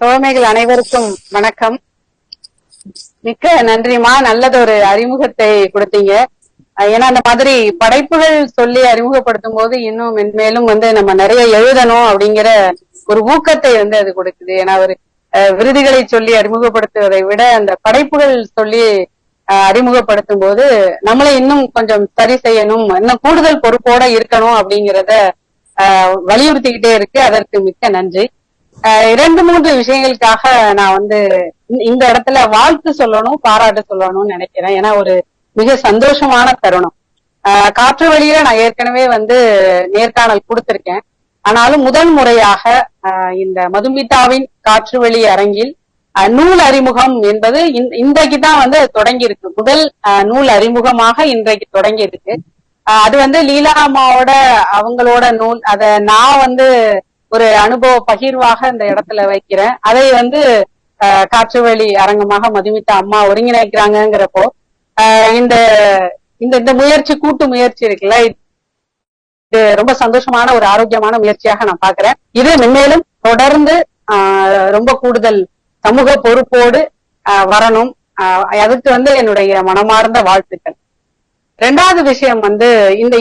தோழமைகள் அனைவருக்கும் வணக்கம். மிக்க நன்றிமா, நல்லதொரு அறிமுகத்தை கொடுத்தீங்க. ஏன்னா அந்த மாதிரி படைப்புகள் சொல்லி அறிமுகப்படுத்தும் போது இன்னும் மென்மேலும் நம்ம நிறைய எழுதணும் அப்படிங்கிற ஒரு ஊக்கத்தை அது கொடுக்குது. ஏன்னா ஒரு விருதுகளை சொல்லி அறிமுகப்படுத்துவதை விட அந்த படைப்புகள் சொல்லி அறிமுகப்படுத்தும் போது நம்மளை இன்னும் கொஞ்சம் சரி செய்யணும், இன்னும் கூடுதல் பொறுப்போட இருக்கணும் அப்படிங்கிறத வலியுறுத்திக்கிட்டே இருக்கு. அதற்கு மிக்க நன்றி. 2-3 விஷயங்களுக்காக நான் இந்த இடத்துல வாழ்த்து சொல்லணும், பாராட்டு சொல்லணும்னு நினைக்கிறேன். ஏன்னா ஒரு மிக சந்தோஷமான தருணம். காற்று வழியில நான் ஏற்கனவே நேர்காணல் கொடுத்திருக்கேன். ஆனாலும் முதல் முறையாக இந்த மதுமிதாவின் காற்று வழி அரங்கில் நூல் அறிமுகம் என்பது இன்றைக்குதான் தொடங்கி இருக்கு. முதல் நூல் அறிமுகமாக இன்றைக்கு தொடங்கி இருக்கு. அது லீலா அம்மாவோட அவங்களோட நூல். அத நான் ஒரு அனுபவ பகிர்வாக இந்த இடத்துல வைக்கிறேன். அதை காற்று வழி அரங்கமாக மதுமிதா அம்மா ஒருங்கிணைக்கிறாங்கிறப்போ இந்த இந்த முயற்சி, கூட்டு முயற்சி இருக்குல்ல, இது ரொம்ப சந்தோஷமான ஒரு ஆரோக்கியமான முயற்சியாக நான் பாக்குறேன். இது மென்மேலும் தொடர்ந்து ரொம்ப கூடுதல் சமூக பொறுப்போடு வரணும். அதுக்கு என்னுடைய மனமார்ந்த வாழ்த்துக்கள். 2வது விஷயம்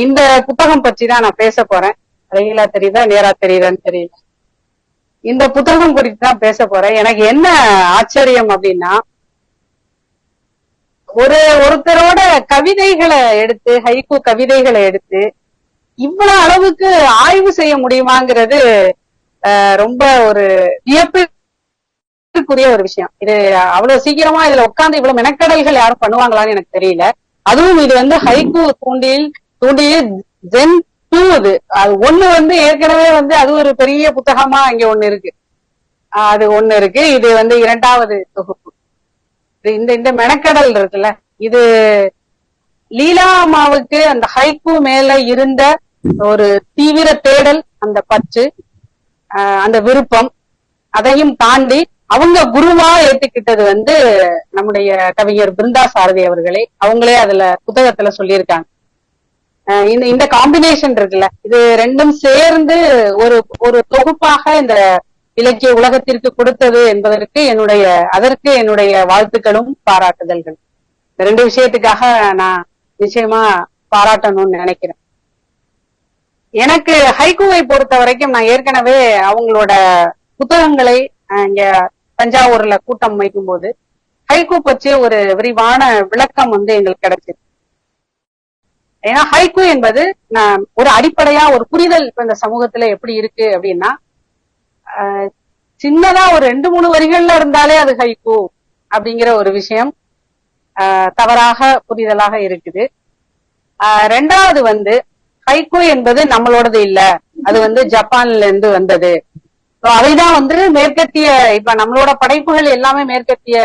இந்த புத்தகம் பற்றி தான் நான் பேச போறேன். அழகிலா தெரியுதா, நேரா தெரியுதான்னு தெரியல. இந்த புத்தகம் குறித்து தான் பேச போறேன். எனக்கு என்ன ஆச்சரியம் அப்படின்னா, ஒருத்தரோட கவிதைகளை எடுத்து, ஹைக்கூ கவிதைகளை எடுத்து இவ்வளவு அளவுக்கு ஆய்வு செய்ய முடியுமாங்கிறது ரொம்ப ஒரு வியப்புக்குரிய ஒரு விஷயம். இது அவ்வளவு சீக்கிரமா இதுல உட்கார்ந்து இவ்வளவு மெனக்கடல்கள் யாரும் பண்ணுவாங்களான்னு எனக்கு தெரியல. அதுவும் இது ஹைக்கூ தூண்டியில் ஜென் 2. அது ஒண்ணு ஏற்கனவே அது ஒரு பெரிய புத்தகமா இங்க ஒண்ணு இருக்கு. அது ஒண்ணு இருக்கு. இது 2வது தொகுப்பு. இந்த மெனக்கடல் இருக்குல்ல, இது லீலா அம்மாவுக்கு அந்த ஹைக்கூ மேல இருந்த ஒரு தீவிர தேடல், அந்த பற்று, அந்த விருப்பம், அதையும் தாண்டி அவங்க குருவா ஏத்துக்கிட்டது நம்முடைய கவிஞர் பிருந்தா சாரதி அவர்களே. அவங்களே அதுல புத்தகத்துல சொல்லியிருக்காங்க. இந்த காம்பினேஷன் இருக்குல்ல, இது ரெண்டும் சேர்ந்து ஒரு தொகுப்பாக இந்த இலக்கிய உலகத்திற்கு கொடுத்தது என்பதற்கு அதற்கு என்னுடைய வாழ்த்துக்களும் பாராட்டுதல்கள். இந்த 2 விஷயத்துக்காக நான் நிச்சயமா பாராட்டணும்னு நினைக்கிறேன். எனக்கு ஹைக்கூவை பொறுத்த வரைக்கும் நான் ஏற்கனவே அவங்களோட புத்தகங்களை இங்க தஞ்சாவூர்ல கூட்டம் வைக்கும் போது ஹைக்கூ பற்றிய ஒரு விரிவான விளக்கம் எங்களுக்கு கிடைச்சது. ஏன்னா ஹைக்கூ என்பது ஒரு அடிப்படையா ஒரு புரிதல் இப்ப இந்த சமூகத்துல எப்படி இருக்கு அப்படின்னா, சின்னதா ஒரு 2-3 வரிகள்ல இருந்தாலே அது ஹைக்கூ அப்படிங்கிற ஒரு விஷயம் தவறாக புரிதலாக இருக்குது. 2வது ஹைக்கூ என்பது நம்மளோடது இல்ல, அது ஜப்பான்ல இருந்து வந்தது. அவைதான் மேற்கத்திய, இப்ப நம்மளோட படைப்புகள் எல்லாமே மேற்கத்திய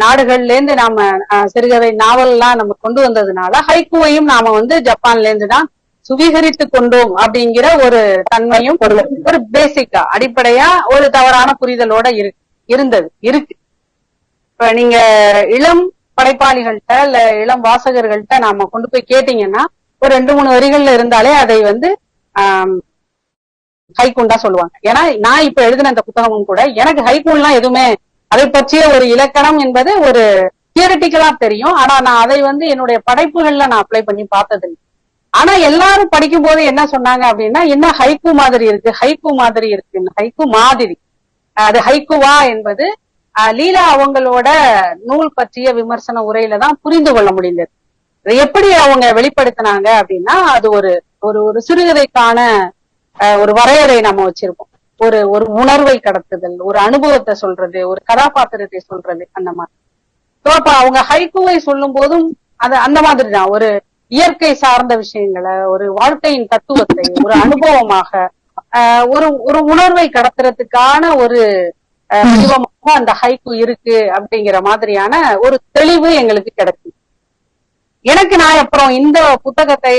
நாடுகள்ல இருந்து நாம சிறுகதை நாவல் எல்லாம் நம்ம கொண்டு வந்ததுனால ஹைக்கூவையும் நாம ஜப்பான்ல இருந்து தான் சுவீகரித்து கொண்டோம் அப்படிங்கிற ஒரு தன்மையும் ஒரு பேசிக்கா அடிப்படையா ஒரு தவறான புரிதலோட இருக்கு. இப்ப நீங்க இளம் படைப்பாளிகள்கிட்ட இல்ல இளம் வாசகர்கள்ட்ட நாம கொண்டு போய் கேட்டீங்கன்னா ஒரு 2-3 வரிகள்ல இருந்தாலே அதை ஹைக்கூண்டா சொல்லுவாங்க. ஏன்னா நான் இப்ப எழுதின இந்த புத்தகமும் கூட எனக்கு ஹைக்கூன்லாம் எதுவுமே, அதை பற்றிய ஒரு இலக்கணம் என்பது ஒரு தியரிட்டிக்கலா தெரியும். ஆனா நான் அதை என்னுடைய படைப்புகள்ல நான் அப்ளை பண்ணி பார்த்தது. ஆனா எல்லாரும் படிக்கும் போது என்ன சொன்னாங்க அப்படின்னா, என்ன ஹைக்கூ மாதிரி இருக்கு, ஹைக்கூ மாதிரி இருக்கு, ஹைக்கூ மாதிரி. அது ஹைக்கூவா என்பது லீலா அவங்களோட நூல் பற்றிய விமர்சன உரையில தான் புரிந்து கொள்ள முடிந்தது. எப்படி அவங்க வெளிப்படுத்தினாங்க அப்படின்னா, அது ஒரு சிறுகதைக்கான ஒரு வரையறை நம்ம வச்சிருக்கோம். ஒரு உணர்வை கடத்துதல், ஒரு அனுபவத்தை சொல்றது, ஒரு கதாபாத்திரத்தை சொல்றது, அந்த மாதிரி. அப்ப அவங்க ஹைக்கூவை சொல்லும் போதும் அது அந்த மாதிரிதான் ஒரு இயற்கை சார்ந்த விஷயங்களை, ஒரு வாழ்க்கையின் தத்துவத்தை ஒரு அனுபவமாக ஒரு உணர்வை கடத்துறதுக்கான ஒரு வடிவமாக அந்த ஹைக்கூ இருக்கு அப்படிங்கிற மாதிரியான ஒரு தெளிவு எங்களுக்கு கிடைக்கும். நான் அப்புறம் இந்த புத்தகத்தை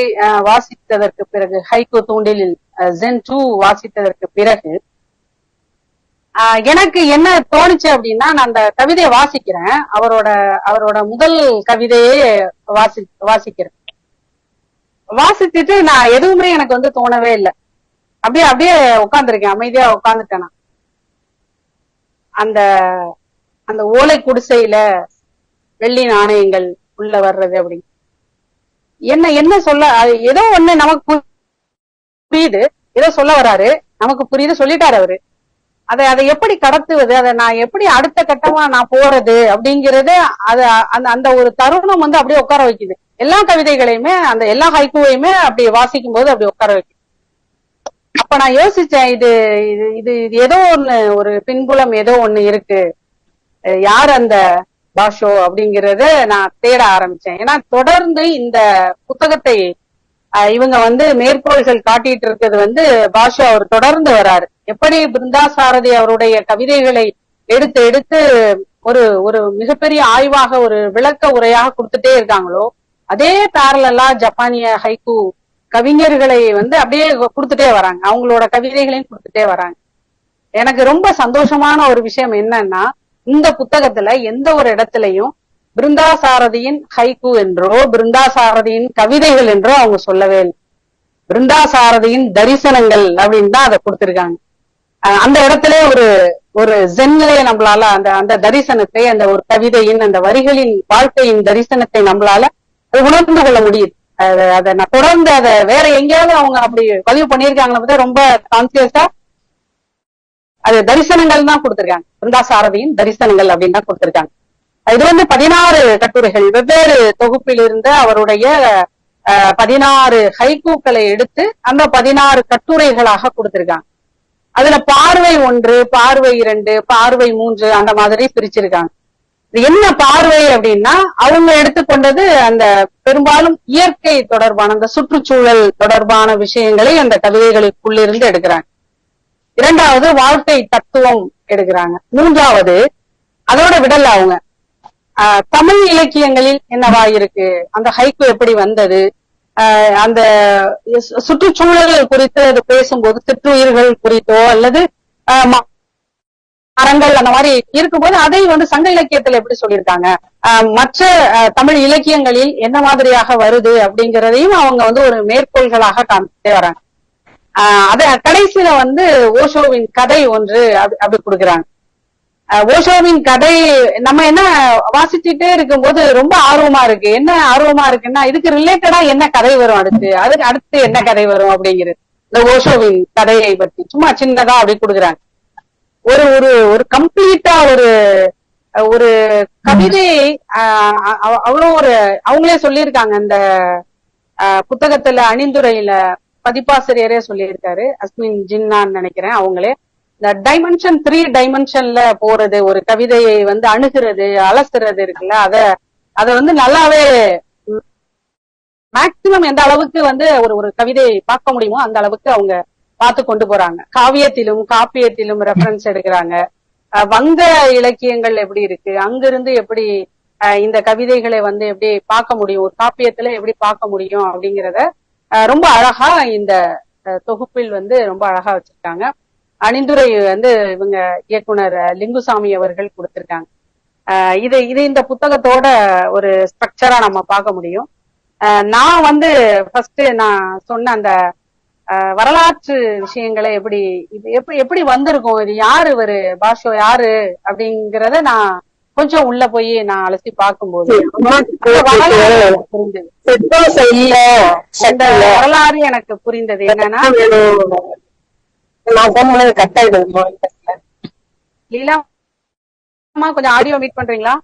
வாசித்ததற்கு பிறகு, ஹைக்கூ தூண்டிலில் ஜென் 2 வாசித்ததற்கு பிறகு எனக்கு என்ன தோணுச்சு அப்படின்னா, நான் அந்த கவிதையை வாசிக்கிறேன். அவரோட முதல் கவிதையே வாசிக்கிறேன். வாசிச்சுட்டு நான் எதுவுமே எனக்கு தோணவே இல்லை. அப்படியே உட்காந்துருக்கேன், அமைதியா உட்காந்துட்டேன். அந்த அந்த ஓலை குடிசையில வெள்ளி நாணயங்கள் உள்ள வர்றது அப்படி என்ன என்ன சொல்ல ஏதோ ஒண்ணு நமக்கு புரியுது, ஏதோ சொல்ல வராரு, நமக்கு புரியுது, சொல்லிட்டாரு அவரு. அதை எப்படி கடத்துவது, அதை நான் எப்படி அடுத்த கட்டமா நான் போறது அப்படிங்கறது அது அந்த ஒரு தருணம் வந்து அப்படியே உட்கார வைக்குது. எல்லா கவிதைகளையுமே அந்த எல்லா ஹைக்கூவையுமே அப்படி வாசிக்கும் போது அப்படி உட்கார வைக்குது. அப்ப நான் யோசிச்சேன், இது இது இது ஏதோ ஒண்ணு, ஒரு பின்புலம் ஏதோ ஒண்ணு இருக்கு. யார் அந்த பாஷோ அப்படிங்கறத நான் தேட ஆரம்பிச்சேன். ஏன்னா தொடர்ந்து இந்த புத்தகத்தை இவங்க வந்து மேற்கோள்கள் காட்டிட்டு இருக்கிறது வந்து பாஷோ அவர் தொடர்ந்து வராரு. எப்படி பிருந்தா சாரதி அவருடைய கவிதைகளை எடுத்து எடுத்து ஒரு ஒரு மிகப்பெரிய ஆய்வாக ஒரு விளக்க உரையாக கொடுத்துட்டே இருக்காங்களோ, அதே பேரலா ஜப்பானிய ஹைக்கூ கவிஞர்களை வந்து அப்படியே கொடுத்துட்டே வராங்க, அவங்களோட கவிதைகளையும் கொடுத்துட்டே வராங்க. எனக்கு ரொம்ப சந்தோஷமான ஒரு விஷயம் என்னன்னா, இந்த புத்தகத்துல எந்த ஒரு இடத்துலயும் பிருந்தா சாரதியின் ஹைக்கூ என்றோ பிருந்தா சாரதியின் கவிதைகள் என்றோ அவங்க சொல்லவே இல்லை. பிருந்தா சாரதியின் தரிசனங்கள் அப்படின்னு தான் அதை கொடுத்திருக்காங்க. அந்த இடத்துல ஒரு ஒரு ஜென்னிலே நம்மளால அந்த அந்த தரிசனத்தை, அந்த ஒரு கவிதையின் அந்த வரிகளின் வாழ்க்கையின் தரிசனத்தை நம்மளால உணர்ந்து கொள்ள முடியுது. அதை நான் தொடர்ந்து அதை வேற எங்கேயாவது அவங்க அப்படி பதிவு பண்ணியிருக்காங்களா ரொம்ப கான்சியஸா அது தரிசனங்கள் தான் கொடுத்திருக்காங்க. பிருந்தா சாரதியின் தரிசனங்கள் அப்படின்னு தான் கொடுத்திருக்காங்க. இது வந்து 16 கட்டுரைகள், வெவ்வேறு தொகுப்பில் இருந்து அவருடைய 16 ஹைக்கூக்களை எடுத்து அந்த 16 கட்டுரைகளாக கொடுத்திருக்காங்க. அதுல பார்வை 1, பார்வை 2, பார்வை 3 அந்த மாதிரி பிரிச்சிருக்காங்க. என்ன பார்வை அப்படின்னா, அவங்க எடுத்துக்கொண்டது அந்த பெரும்பாலும் இயற்கை தொடர்பான அந்த சுற்றுச்சூழல் தொடர்பான விஷயங்களை அந்த கவிதைகளுக்குள்ளிருந்து எடுக்கிறாங்க. 2வது வாழ்க்கை தத்துவம் எடுக்கிறாங்க. 3வது அதோட விடல அவங்க தமிழ் இலக்கியங்களில் என்னவா இருக்கு, அந்த ஹைக்கூ எப்படி வந்தது, அந்த சுற்றுச்சூழல் குறித்து அது பேசும்போது சிற்றுயிர்கள் குறித்தோ அல்லது மரங்கள் அந்த மாதிரி இருக்கும்போது அதை வந்து சங்க இலக்கியத்துல எப்படி சொல்லியிருக்காங்க, மற்ற தமிழ் இலக்கியங்களில் என்ன மாதிரியாக வருது அப்படிங்கிறதையும் அவங்க வந்து ஒரு மேற்கோள்களாக காமிச்சிட்டே வராங்க. அத கடைசியில வந்து ஓஷோவின் கதை ஒன்று அப்படி கொடுக்குறாங்க. ஓஷோவின் கதை நம்ம என்ன வாசிச்சுட்டே இருக்கும்போது ரொம்ப ஆர்வமா இருக்கு. என்ன ஆர்வமா இருக்குன்னா, இதுக்கு ரிலேட்டடா என்ன கதை வரும், அதுக்கு அடுத்து என்ன கதை வரும் அப்படிங்கிறது இந்த ஓஷோவின் கதையை பத்தி சும்மா சின்னதா அப்படி கொடுக்குறாங்க. ஒரு ஒரு ஒரு கம்ப்ளீட்டா ஒரு ஒரு கவிதையை அவ்வளவு ஒரு அவங்களே சொல்லியிருக்காங்க. இந்த புத்தகத்துல அணிந்துரையில பதிப்பாசிரியரே சொல்லியிருக்காரு, அஸ்மின் ஜின்னான்னு நினைக்கிறேன். அவங்களே இந்த டைமென்ஷன் 3 டைமென்ஷன்ல போறது, ஒரு கவிதையை வந்து அணுகிறது, அலசுறது இருக்குல்ல, அத வந்து நல்லாவே மேக்சிமம் எந்த அளவுக்கு வந்து ஒரு ஒரு கவிதையை பார்க்க முடியுமோ அந்த அளவுக்கு அவங்க பார்த்து கொண்டு போறாங்க. காவியத்திலும் காப்பியத்திலும் ரெஃபரன்ஸ் எடுக்கிறாங்க. வங்க இலக்கியங்கள் எப்படி இருக்கு, அங்கிருந்து எப்படி இந்த கவிதைகளை வந்து எப்படி பார்க்க முடியும், ஒரு காப்பியத்துல எப்படி பார்க்க முடியும் அப்படிங்கிறத ரொம்ப அழகா இந்த தொகுப்பில் வந்து ரொம்ப அழகா வச்சிருக்காங்க. அணிந்துரை வந்து இவங்க இயக்குனர் லிங்குசாமி அவர்கள் கொடுத்திருக்காங்க. இது இந்த புத்தகத்தோட ஒரு ஸ்ட்ரக்சரா நம்ம பார்க்க முடியும். நான் வந்து ஃபர்ஸ்ட் நான் சொன்ன அந்த வரலாற்று விஷயங்களை எப்படி வந்திருக்கும், இது யாரு இவரு பாஷோ யாரு அப்படிங்கறத நான் கொஞ்சம் உள்ள போய் நான் அலசி பார்க்கும்போது புரிந்தது. இந்த வரலாறு எனக்கு புரிந்தது என்னன்னா, லீலா கொஞ்சம் ஆடியோ மீட் பண்றீங்களா?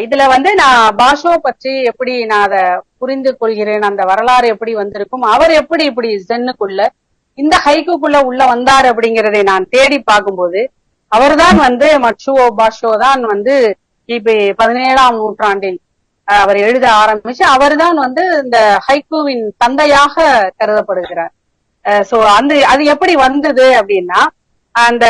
இதுல வந்து நான் பாஷோ பற்றி எப்படி நான் அதை புரிந்து கொள்கிறேன், அந்த வரலாறு எப்படி வந்திருக்கும், அவர் எப்படி இப்படி ஜென்னுக்குள்ள இந்த ஹைக்குக்குள்ள உள்ள வந்தார் அப்படிங்கிறதை நான் தேடி பார்க்கும்போது, அவர்தான் வந்து மட்சுவோ பாஷோ தான் வந்து கிபி 17ஆம் நூற்றாண்டில் அவர் எழுத ஆரம்பிச்சு அவர் தான் வந்து இந்த ஹைக்கூவின் தந்தையாக கருதப்படுகிறார். சோ அது எப்படி வந்தது அப்படின்னா, அந்த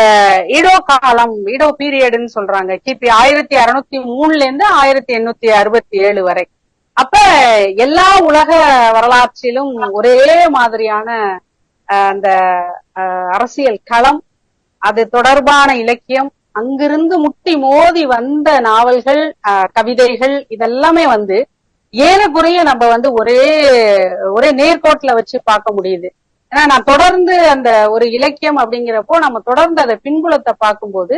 ஈடோ காலம், ஈடோ பீரியட்னு சொல்றாங்க, கிபி 1603 இருந்து 1867 வரை. அப்ப எல்லா உலக வரலாற்றிலும் ஒரே மாதிரியான அந்த அரசியல் களம், அது தொடர்பான இலக்கியம், அங்கிருந்து முட்டி மோதி வந்த நாவல்கள், கவிதைகள், இதெல்லாமே வந்து ஏறக்குறைய நம்ம வந்து ஒரே நேர்கோட்டுல வச்சு பார்க்க முடியுது. ஏன்னா நான் தொடர்ந்து அந்த ஒரு இலக்கியம் அப்படிங்கிறப்போ நம்ம தொடர்ந்து அதை பின்புலத்தை பார்க்கும்போது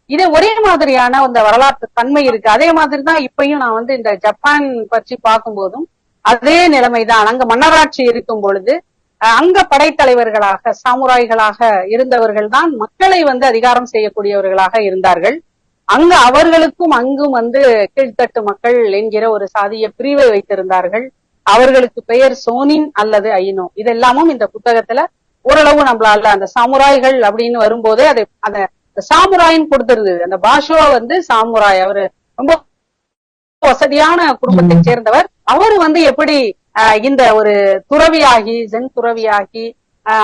இதே ஒரே மாதிரியான அந்த வரலாற்று தன்மை இருக்கு. அதே மாதிரிதான் இப்பயும் நான் வந்து இந்த ஜப்பான் பற்றி பார்க்கும்போதும் அதே நிலைமைதான். அங்க மன்னராட்சி இருக்கும் பொழுது அங்க படைத்தலைவர்களாக சாமுராய்களாக இருந்தவர்கள் தான் மக்களை வந்து அதிகாரம் செய்யக்கூடியவர்களாக இருந்தார்கள். அங்க அவர்களுக்கும் அங்கும் வந்து கீழ்த்தட்டு மக்கள் என்கிற ஒரு சாதிய பிரிவை வைத்திருந்தார்கள். அவர்களுக்கு பெயர் சோனின் அல்லது ஐனோ. இதெல்லாமும் இந்த புத்தகத்துல ஓரளவு நம்மளால அந்த சாமுராய்கள் அப்படின்னு வரும்போதே அதை சாமுராயின்னு கொடுத்துருது. அந்த பாஷோ வந்து சாமுராய், அவரு ரொம்ப வசதியான குடும்பத்தை சேர்ந்தவர். அவரு வந்து எப்படி இந்த ஒரு துறவியாகி ஜென் துறவியாகி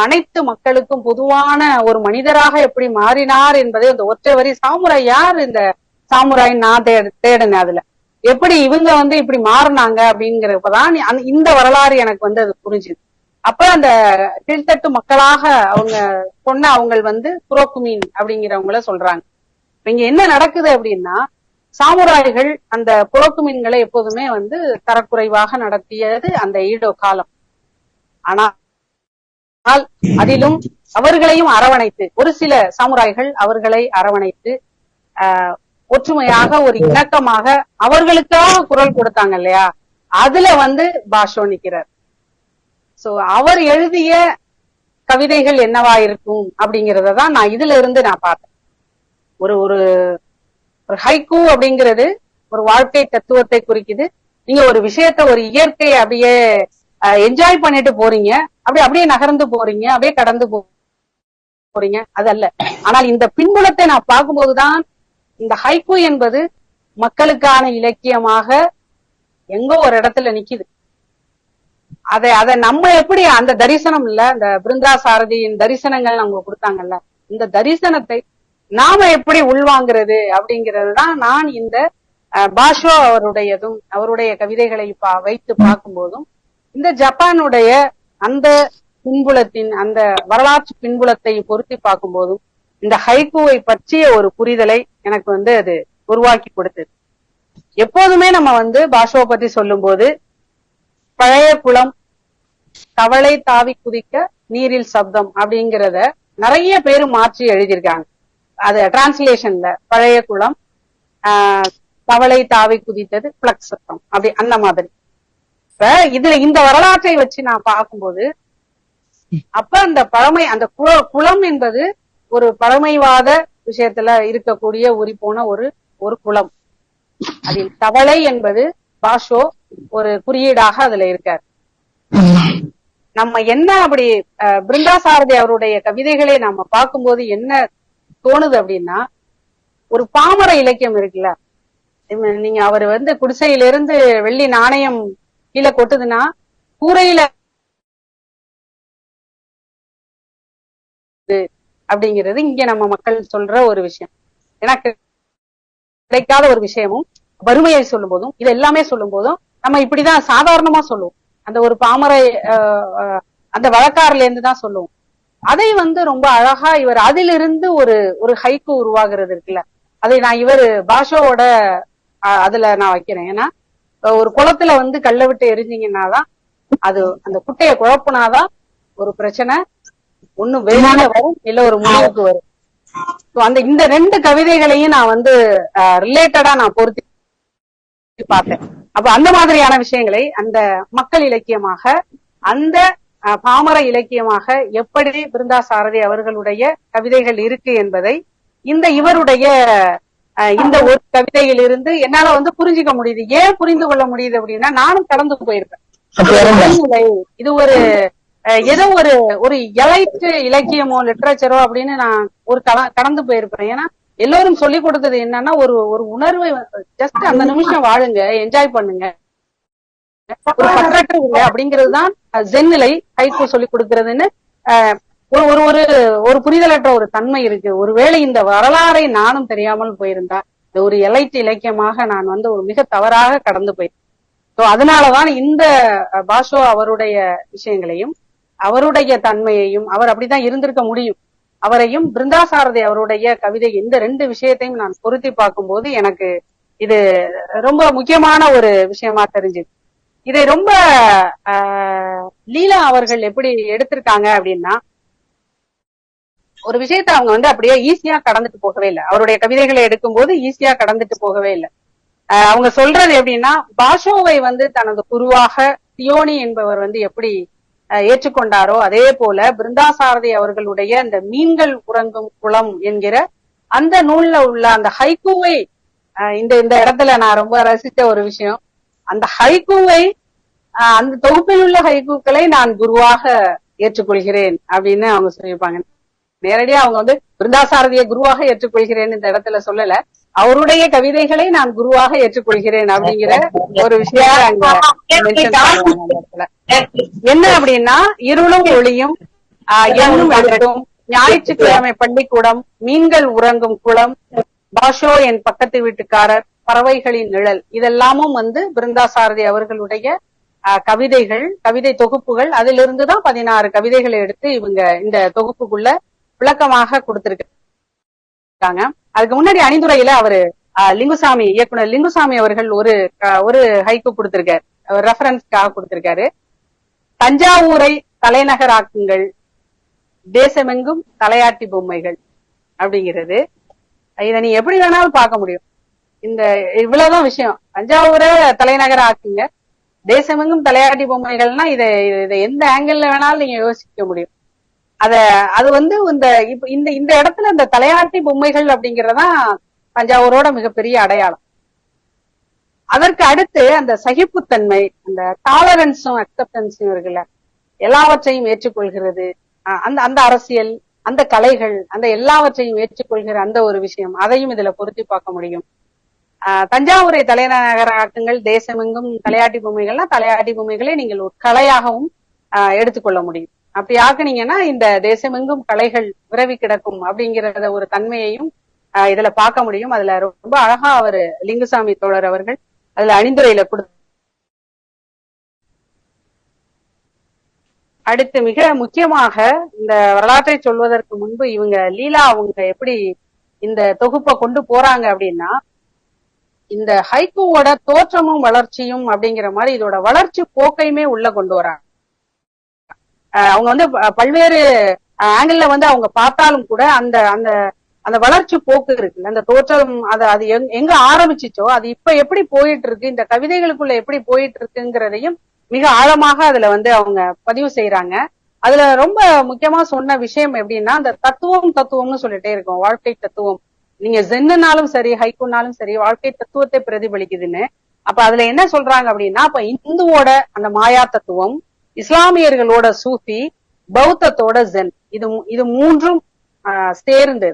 அனைத்து மக்களுக்கும் பொதுவான ஒரு மனிதராக எப்படி மாறினார் என்பதை அந்த ஒற்றை வரி சாமுராய் யார், இந்த சாமுராய் நான் தேடினேன். அதுல எப்படி இவங்க வந்து இப்படி மாறினாங்க அப்படிங்கிறப்பதான் இந்த வரலாறு எனக்கு வந்து அது புரிஞ்சுது. அப்ப அந்த கீழ்த்தட்டு மக்களாக அவங்க சொன்ன அவங்க வந்து புரோக்குமீன் அப்படிங்கிறவங்கள சொல்றாங்க. இங்க என்ன நடக்குது அப்படின்னா, சாமுராய்கள் அந்த புரோக்குமீன்களை எப்போதுமே வந்து தரக்குறைவாக நடத்தியது அந்த ஈடோ காலம். ஆனால் அதிலும் அவர்களையும் அரவணைத்து ஒரு சில சாமுராய்கள் அவர்களை அரவணைத்து ஒற்றுமையாக ஒரு இணக்கமாக அவர்களுக்காக குரல் கொடுத்தாங்க இல்லையா, அதுல வந்து பாஷோ நிக்கிறார். சோ அவர் எழுதிய கவிதைகள் என்னவா இருக்கும் அப்படிங்கறதான் நான் இதுல இருந்து நான் பார்த்தேன். ஒரு ஒரு ஹைக்கூ அப்படிங்கிறது ஒரு வாழ்க்கை தத்துவத்தை குறிக்குது. நீங்க ஒரு விஷயத்த ஒரு இயற்கையை அப்படியே என்ஜாய் பண்ணிட்டு போறீங்க, அப்படியே நகர்ந்து போறீங்க, அப்படியே கடந்து போறீங்க, அது அல்ல. ஆனால் இந்த பின்புலத்தை நான் பார்க்கும்போதுதான் இந்த ஹைக்கூ என்பது மக்களுக்கான இலக்கியமாக எங்கோ ஒரு இடத்துல நிக்குது. அதை நம்ம எப்படி அந்த தரிசனம் இல்ல, அந்த பிருந்தா சாரதியின் தரிசனங்கள் அவங்க கொடுத்தாங்கல்ல, இந்த தரிசனத்தை நாம எப்படி உள்வாங்கிறது அப்படிங்கிறது தான் நான் இந்த பாஷோ அவருடையதும் அவருடைய கவிதைகளை வைத்து பார்க்கும்போதும் இந்த ஜப்பானுடைய அந்த பின்புலத்தின் அந்த வரலாற்று பின்புலத்தை பொருத்தி பார்க்கும் போதும் இந்த ஹைக்கூவை பற்றிய ஒரு புரிதலை எனக்கு வந்து அது உருவாக்கி கொடுத்தது. எப்போதுமே நம்ம வந்து பாஷோவை பத்தி சொல்லும் போது பழைய குளம் தவளை தாவி குதிக்க நீரில் சப்தம் அப்படிங்கிறத நிறைய பேரு மாற்றி எழுதியிருக்காங்க. அது டிரான்ஸ்லேஷன்ல பழைய குளம் தவளை தாவி குதித்தது பிளக் சத்தம் அப்படி அந்த மாதிரி. இப்ப இதுல இந்த வரலாற்றை வச்சு நான் பார்க்கும்போது அப்ப அந்த பழமை அந்த குளம் என்பது ஒரு பழமைவாத விஷயத்துல இருக்கக்கூடிய போன ஒரு குளம். அதில் தவளை என்பது பாஷோ ஒரு குறியீடாக அதுல இருக்காரு. நம்ம என்ன அப்படி பிருந்தா சாரதி அவருடைய கவிதைகளை நம்ம பார்க்கும்போது என்ன தோணுது அப்படின்னா, ஒரு பாமர இலக்கியம் இருக்குல்ல, நீங்க அவர் வந்து குடிசையிலிருந்து வெள்ளி நாணயம் கீழே கொட்டுதுன்னா கூரையில அப்படிங்கிறது இங்க நம்ம மக்கள் சொல்ற ஒரு விஷயம். எனக்கு கிடைக்காத ஒரு விஷயமும் வறுமையை சொல்லும் போதும் இது எல்லாமே சொல்லும் போதும் நம்ம இப்படிதான் சாதாரணமா சொல்லுவோம். அந்த ஒரு பாமரை அந்த வழக்காறுல இருந்து தான் சொல்லுவோம். அதை வந்து ரொம்ப அழகா இவர் அதிலிருந்து ஒரு ஹைக்கு உருவாகிறது இருக்குல்ல, அதை நான் இவர் பாஷோவோட அதுல நான் வைக்கிறேன். ஏன்னா ஒரு குளத்துல வந்து கல்லை விட்டு எரிஞ்சிங்கன்னாதான் அது அந்த குட்டையை குழப்பினாதான் ஒரு பிரச்சனை ஒண்ணு வெளியில வரும், இல்ல ஒரு முடிவுக்கு வரும். அந்த இந்த ரெண்டு கவிதைகளையும் நான் வந்து ரிலேட்டடா நான் பொருத்தி பார்த்தேன். அப்ப அந்த மாதிரியான விஷயங்களை அந்த மக்கள் இலக்கியமாக அந்த பாமர இலக்கியமாக எப்படி பிருந்தா சாரதி அவர்களுடைய கவிதைகள் இருக்கு என்பதை இந்த இவருடைய இந்த ஒரு கவிதையிலிருந்து என்னால வந்து புரிஞ்சுக்க முடியுது. ஏன் புரிந்து கொள்ள முடியுது அப்படின்னா, நானும் கடந்து போயிருப்பேன். இது ஒரு ஏதோ ஒரு எலைட் இலக்கியமோ லிட்ரேச்சரோ அப்படின்னு நான் ஒரு கடந்து போயிருப்பேன். ஏன்னா எல்லோரும் சொல்லி கொடுத்தது என்னன்னா, ஒரு உணர்வை ஜஸ்ட் அந்த நிமிஷம் வாழுங்க, என்ஜாய் பண்ணுங்க, ஒரு பற்றற்ற இல்லை அப்படிங்கிறதுதான் ஜென் நிலை ஹைக்கூ சொல்லி கொடுக்கறதுன்னு ஒரு ஒரு புரிதலற்ற ஒரு தன்மை இருக்கு. ஒருவேளை இந்த வரலாறை நானும் தெரியாமல் போயிருந்தா இந்த ஒரு எலைட் இலக்கியமாக நான் வந்து ஒரு மிக தவறாக கடந்து போயிருந்தேன். அதனாலதான் இந்த பாஷோ அவருடைய விஷயங்களையும் அவருடைய தன்மையையும் அவர் அப்படித்தான் இருந்திருக்க முடியும் அவரையும் பிருந்தா சாரதி அவருடைய கவிதை இந்த ரெண்டு விஷயத்தையும் நான் பொருத்தி பார்க்கும்போது எனக்கு இது ரொம்ப முக்கியமான ஒரு விஷயமா தெரிஞ்சுது. இதை ரொம்ப லீலா அவர்கள் எப்படி எடுத்திருக்காங்க அப்படின்னா, ஒரு விஷயத்த அவங்க வந்து அப்படியே ஈஸியா கடந்துட்டு போகவே இல்லை. அவருடைய கவிதைகளை எடுக்கும் போது ஈஸியா கடந்துட்டு போகவே இல்லை. அவங்க சொல்றது எப்படின்னா, பாஷோவை வந்து தனது குருவாக தியோனி என்பவர் வந்து எப்படி ஏற்றுக்கொண்டாரோ அதே போல பிருந்தாசாரதி அவர்களுடைய அந்த மீன்கள் உறங்கும் குளம் என்கிற அந்த நூல்ல உள்ள அந்த ஹைக்கூவை இந்த இந்த இடத்துல நான் ரொம்ப ரசித்த ஒரு விஷயம், அந்த ஹைக்கூவை அந்த தொகுப்பில் உள்ள ஹைக்கூக்களை நான் குருவாக ஏற்றுக்கொள்கிறேன் அப்படின்னு அவங்க சொல்லியிருப்பாங்க. நேரடியா அவங்க வந்து பிருந்தாசாரதியை குருவாக ஏற்றுக்கொள்கிறேன் இந்த இடத்துல சொல்லல, அவருடைய கவிதைகளை நான் குருவாக ஏற்றுக்கொள்கிறேன் அப்படிங்கிற ஒரு விஷயம் அங்க என்ன அப்படின்னா, இருளும் ஒளியும் எண்ணும் எழுத்தும், ஞாயிற்றுக்கிழமை பள்ளிக்கூடம், மீன்கள் உறங்கும் குளம், பாஷோ என் பக்கத்து வீட்டுக்காரர், பறவைகளின் நிழல், இதெல்லாமும் வந்து பிருந்தாசாரதி அவர்களுடைய கவிதைகள், கவிதை தொகுப்புகள். அதிலிருந்துதான் 16 கவிதைகளை எடுத்து இவங்க இந்த தொகுப்புக்குள்ள விளக்கமாக கொடுத்திருக்காங்க. அதுக்கு முன்னாடி அணிந்துரையில அவரு லிங்குசாமி, இயக்குனர் லிங்குசாமி அவர்கள் ஒரு ஹைக்கு கொடுத்திருக்காரு, ரெஃபரன்ஸ்க்காக கொடுத்திருக்காரு. தஞ்சாவூரை தலைநகராக்குங்கள், தேசமெங்கும் தலையாட்டி பொம்மைகள் அப்படிங்கிறது. இதை நீ எப்படி வேணாலும் பார்க்க முடியும். இந்த இவ்வளவுதான் விஷயம். தஞ்சாவூரை தலைநகர ஆக்குங்க, தேசமெங்கும் தலையாட்டி பொம்மைகள்னா இதை எந்த ஆங்கிள் வேணாலும் நீங்க யோசிக்க முடியும். அது வந்து இந்த இடத்துல இந்த தலையாட்டி பொம்மைகள் அப்படிங்கறதான் தஞ்சாவூரோட மிகப்பெரிய அடையாளம். அதற்கு அடுத்து அந்த சகிப்புத்தன்மை, அந்த டாலரன்ஸும் அக்செப்டன்ஸும் இருக்குல்ல, எல்லாவற்றையும் ஏற்றுக்கொள்கிறது, அந்த அரசியல், அந்த கலைகள், அந்த எல்லாவற்றையும் ஏற்றுக்கொள்கிற அந்த ஒரு விஷயம், அதையும் இதுல பொருத்தி பார்க்க முடியும். தஞ்சாவூரை தலைநகராக்குங்கள், தேசமெங்கும் தலையாட்டி பொம்மைகள்னா தலையாட்டி பொம்மைகளை நீங்கள் ஒரு கலையாகவும் எடுத்துக்கொள்ள முடியும். அப்படி ஆக்குனீங்கன்னா இந்த தேசமெங்கும் கலைகள் விரவி கிடக்கும் அப்படிங்கிறத ஒரு தன்மையையும் இதுல பார்க்க முடியும். அதுல ரொம்ப அழகா அவரு லிங்குசாமி தோழர் அவர்கள் அதுல அணிந்துரையில அடுத்து மிக முக்கியமாக இந்த வரலாற்றை சொல்வதற்கு முன்பு இவங்க லீலா அவங்க எப்படி இந்த தொகுப்பை கொண்டு போறாங்க அப்படின்னா, இந்த ஹைக்கூவோட தோற்றமும் வளர்ச்சியும் அப்படிங்கிற மாதிரி இதோட வளர்ச்சி போக்கையுமே உள்ள கொண்டு வராங்க. அவங்க வந்து பல்வேறு ஆங்கிள் வந்து அவங்க பார்த்தாலும் கூட அந்த அந்த அந்த வளர்ச்சி போக்கு இருக்குல்ல, அந்த தோற்றம், அது எங்க ஆரம்பிச்சுச்சோ அது இப்ப எப்படி போயிட்டு இருக்கு, இந்த கவிதைகளுக்குள்ள எப்படி போயிட்டு இருக்குங்கிறதையும் மிக ஆழமாக அதுல வந்து அவங்க பதிவு செய்யறாங்க. அதுல ரொம்ப முக்கியமா சொன்ன விஷயம் எப்படின்னா, அந்த தத்துவம்னு சொல்லிட்டே இருக்கோம், வாழ்க்கை தத்துவம். நீங்க ஜென்னுனாலும் சரி ஹைக்கூனாலும் சரி வாழ்க்கை தத்துவத்தை பிரதிபலிக்குதுன்னு. அப்ப அதுல என்ன சொல்றாங்க அப்படின்னா, அப்ப இந்துவோட அந்த மாயா தத்துவம், இஸ்லாமியர்களோட சூஃபி, பௌத்தத்தோட ஜென், இது மூன்றும் சேர்ந்து,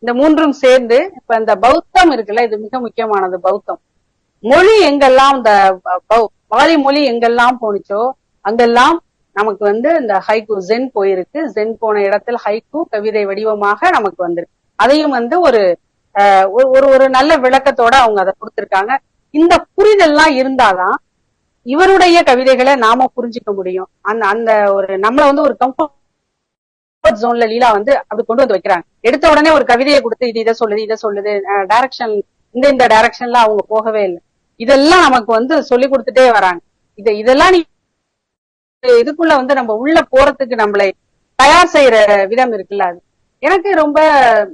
இந்த மூன்றும் சேர்ந்து இப்ப இந்த பௌத்தம் இருக்குல்ல, இது மிக முக்கியமானது. பௌத்தம் மொழி எங்கெல்லாம், இந்த பாலி மொழி எங்கெல்லாம் போனுச்சோ அங்கெல்லாம் நமக்கு வந்து இந்த ஹைக்கூ ஜென் போயிருக்கு. ஜென் போன இடத்துல ஹைக்கூ கவிதை வடிவமாக நமக்கு வந்துருக்கு. அதையும் வந்து ஒரு ஒரு நல்ல விளக்கத்தோட அவங்க அதை கொடுத்திருக்காங்க. இந்த புரிதெல்லாம் இருந்தாதான் இவருடைய கவிதைகளை நாம புரிஞ்சுக்க முடியும். அந்த ஒரு நம்மள வந்து ஒரு கம்ஃபர்ட் ஜோன்ல லீலா வந்து அப்படி கொண்டு வந்து வைக்கிறாங்க. எடுத்த உடனே ஒரு கவிதையை கொடுத்து இதை சொல்லுது டைரக்ஷன், இந்த டைரக்ஷன்ல அவங்க போகவே இல்லை. இதெல்லாம் நமக்கு வந்து சொல்லி கொடுத்துட்டே வராங்க. இதெல்லாம் நீ இதுக்குள்ள வந்து நம்ம உள்ள போறதுக்கு நம்மளை தயார் செய்யற விதம் இருக்குல்ல, அது எனக்கு ரொம்ப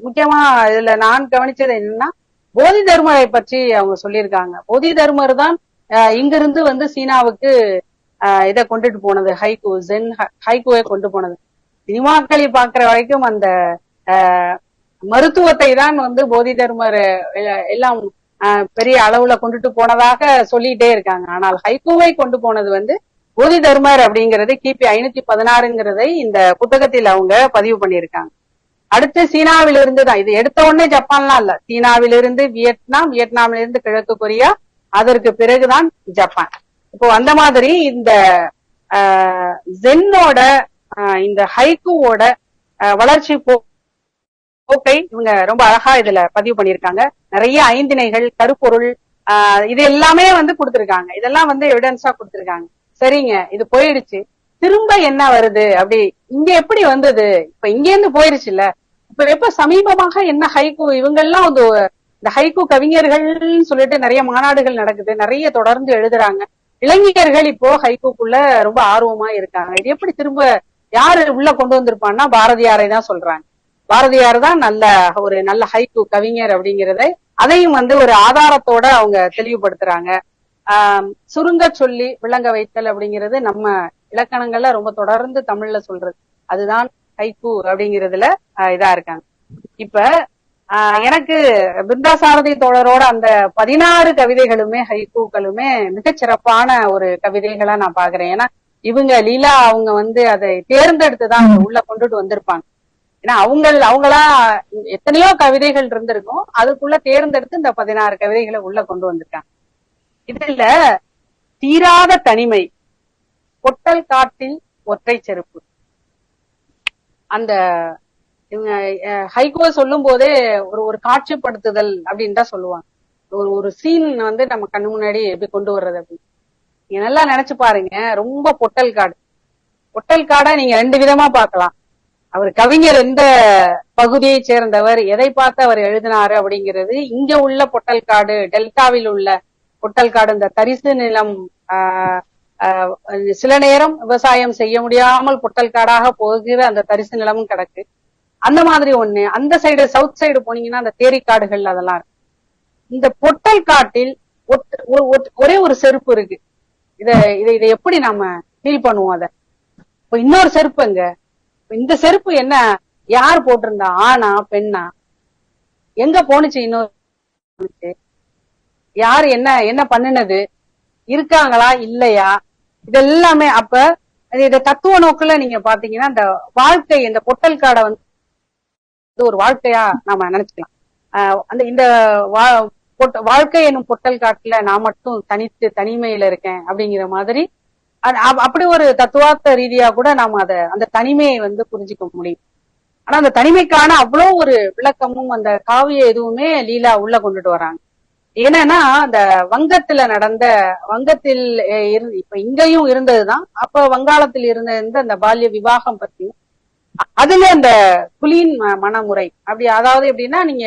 முக்கியமா இதுல நான் கவனிச்சது என்னன்னா, போதி தர்மரை பற்றி அவங்க சொல்லியிருக்காங்க. போதி தர்மர் தான் இங்கிருந்து வந்து சீனாவுக்கு இதை கொண்டுட்டு போனது, ஹைக்கூ ஜென் ஹைக்கூவை கொண்டு போனது. சினிமாக்களை பாக்குற வரைக்கும் அந்த மருத்துவத்தை தான் வந்து போதி தர்மர் எல்லாம் பெரிய அளவுல கொண்டுட்டு போனதாக சொல்லிட்டே இருக்காங்க. ஆனால் ஹைக்கூவை கொண்டு போனது வந்து போதி தர்மர் அப்படிங்கிறது கிபி 516ங்கிறதை இந்த புத்தகத்தில் அவங்க பதிவு பண்ணியிருக்காங்க. அடுத்து சீனாவிலிருந்து தான், இது எடுத்த உடனே ஜப்பான்லாம் இல்ல, சீனாவிலிருந்து வியட்நாம், வியட்நாமிலிருந்து கிழக்கு கொரியா, அதற்கு பிறகுதான் ஜப்பான். இப்போ அந்த மாதிரி இந்த ஜென்னோட இந்த ஹைக்கூவோட வளர்ச்சி போக்கை இவங்க ரொம்ப அழகா இதுல பதிவு பண்ணிருக்காங்க. நிறைய ஐந்திணைகள், கருப்பொருள், இது எல்லாமே வந்து கொடுத்திருக்காங்க. இதெல்லாம் வந்து எவிடன்ஸா கொடுத்திருக்காங்க. சரிங்க, இது போயிடுச்சு, திரும்ப என்ன வருது, அப்படி இங்க எப்படி வந்தது, இப்ப இங்க இருந்து போயிருச்சு இல்ல, இப்ப எப்ப சமீபமாக என்ன ஹைக்கூ, இவங்கெல்லாம் இந்த ஹைக்கூ கவிஞர்கள்னு சொல்லிட்டு நிறைய மாநாடுகள் நடக்குது, நிறைய தொடர்ந்து எழுதுறாங்க. இளைஞர்கள் இப்போ ஹைக்கூக்குள்ள ரொம்ப ஆர்வமா இருக்காங்க. இது எப்படி திரும்ப யாரு உள்ள கொண்டு வந்திருப்பான்னா பாரதியாரை தான் சொல்றாங்க. பாரதியார் தான் ஒரு நல்ல ஹைக்கூ கவிஞர் அப்படிங்கறத அதையும் வந்து ஒரு ஆதாரத்தோட அவங்க தெளிவுபடுத்துறாங்க. சுருங்க சொல்லி விளங்க வைத்தல் அப்படிங்கிறது நம்ம இலக்கணங்கள்ல ரொம்ப தொடர்ந்து தமிழ்ல சொல்றது. அதுதான் ஹைக்கூ அப்படிங்கிறதுல இதா இருக்காங்க. இப்ப எனக்கு பிருந்தாசாரதி தோழரோட அந்த 16 கவிதைகளுமே ஹைக்கூக்களுமே மிகச் சிறப்பான ஒரு கவிதைகளா நான் பாக்குறேன். ஏன்னா இவங்க லீலா அவங்க வந்து அதை தேர்ந்தெடுத்துதான் உள்ள கொண்டுட்டு வந்திருப்பாங்க. ஏன்னா அவங்களா எத்தனையோ கவிதைகள் இருந்திருக்கும், அதுக்குள்ள தேர்ந்தெடுத்து இந்த 16 கவிதைகளை உள்ள கொண்டு வந்திருக்காங்க. இதுல தீராத தனிமை, பொட்டல் காட்டில் ஒற்றை செருப்பு, அந்த இவங்க ஹைகோ சொல்லும் போதே ஒரு காட்சிப்படுத்துதல் அப்படின்னு தான் சொல்லுவாங்க. ஒரு சீன் வந்து நம்ம கண்ணு முன்னாடி எப்படி கொண்டு வர்றது அப்படின்னு நீங்க நல்லா நினைச்சு பாருங்க. ரொம்ப பொட்டல் காடா நீங்க 2 விதமா பார்க்கலாம். அவர் கவிஞர் எந்த பகுதியை சேர்ந்தவர், எதை பார்த்து அவர் எழுதினாரு அப்படிங்கிறது. இங்க உள்ள பொட்டல் காடு, டெல்டாவில் உள்ள பொட்டல் காடு, இந்த தரிசு நிலம், சில நேரம் விவசாயம் செய்ய முடியாமல் பொட்டல் காடாக போகிற அந்த தரிசு நிலமும் கிடக்கு. அந்த மாதிரி ஒண்ணு. அந்த சைடு சவுத் சைடு போனீங்கன்னா அந்த தேரி காடுகள் அதெல்லாம் இருக்கு. இந்த பொட்டல் காட்டில் ஒரே ஒரு செருப்பு இருக்கு. இதை எப்படி நாம ஃபீல் பண்ணுவோம்? அத இப்ப இன்னொரு செருப்புங்க, இந்த செருப்பு என்ன, யார் போட்டிருந்தா, ஆணா பெண்ணா, எங்க போனுச்சு, இன்னொரு யாரு என்ன பண்ணுனது, இருக்காங்களா இல்லையா, இதெல்லாமே. அப்ப இத தத்துவ நோக்குல நீங்க பாத்தீங்கன்னா இந்த வாழ்க்கை, இந்த பொட்டல் காடை வந்து ஒரு வாழ்க்கையா நாம நினைச்சுக்கலாம். அந்த இந்த வாழ்க்கை என்னும் பொட்டல் காட்டுல நான் மட்டும் தனிமையில இருக்கேன் அப்படிங்கிற மாதிரி, அப்படி ஒரு தத்துவார்த்த ரீதியா கூட நாம அந்த தனிமையை வந்து புரிஞ்சுக்க முடியும். ஆனா அந்த தனிமைக்கான அவ்வளவு ஒரு விளக்கமும் அந்த காவிய எதுவுமே லீலா உள்ள கொண்டுட்டு வராங்க. என்னன்னா அந்த வங்கத்தில் இப்ப இங்கேயும் இருந்ததுதான், அப்ப வங்காளத்தில் இருந்த அந்த பால்ய விவாகம் பத்தியும், அதுல அந்த குலீன் மனமுறை அப்படி, அதாவது எப்படின்னா நீங்க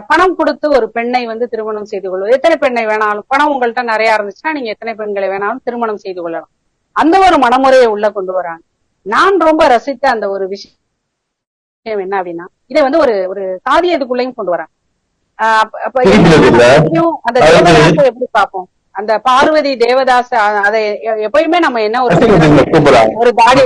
பணம் கொடுத்து ஒரு பெண்ணை வந்து திருமணம் செய்து கொள்வது, எத்தனை பெண்ணை வேணாலும், பணம் உங்கள்கிட்ட நிறைய இருந்துச்சுன்னா நீங்க எத்தனை பெண்களை வேணாலும் திருமணம் செய்து கொள்ளலாம். அந்த ஒரு மனமுறையை உள்ள கொண்டு வராங்க. நான் ரொம்ப ரசித்த அந்த ஒரு விஷயம் என்ன அப்படின்னா, இதை வந்து ஒரு சாதிய இதுக்குள்ளேயும் கொண்டு வராங்க. அப்ப அந்த தேவதாசை எப்படி பார்ப்போம், அந்த பார்வதி தேவதாச, அதை எப்பயுமே நம்ம என்ன ஒரு பாடி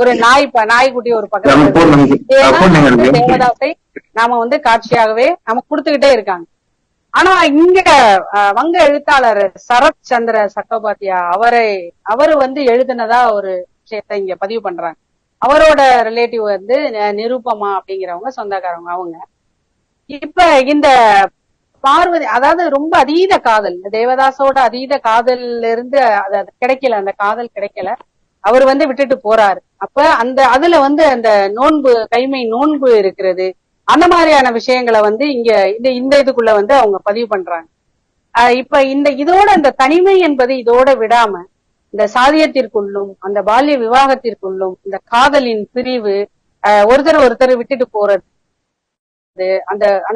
ஒரு நாய்க்குட்டி ஒரு பக்கத்துல தேவதாசை நாம வந்து காட்சியாகவே நமக்கு கொடுத்துக்கிட்டே இருக்காங்க. ஆனா இங்க வங்க எழுத்தாளர் சரத் சந்திர சட்டோபாத்தியா அவரு வந்து எழுதினதா ஒரு விஷயத்த இங்க பதிவு பண்றாங்க. அவரோட ரிலேட்டிவ் வந்து நிருபமா அப்படிங்கிறவங்க, சொந்தக்காரவங்க அவங்க. இப்ப இந்த பார்வதி, அதாவது ரொம்ப அதீத காதல், தேவதாசோட அதீத காதல்ல இருந்து அது கிடைக்கல, அந்த காதல் கிடைக்கல, அவர் வந்து விட்டுட்டு போறாரு. அப்ப அதுல வந்து அந்த நோன்பு, கைமை நோன்பு இருக்கிறது, அந்த மாதிரியான விஷயங்களை வந்து இங்க இந்த இதுக்குள்ள வந்து அவங்க பதிவு பண்றாங்க. இப்ப இதோட அந்த தனிமை என்பது இதோட விடாம இந்த சாதியத்திற்குள்ளும் அந்த பால்ய விவாகத்திற்குள்ளும் இந்த காதலின் பிரிவு, ஒருத்தர் விட்டுட்டு போறது,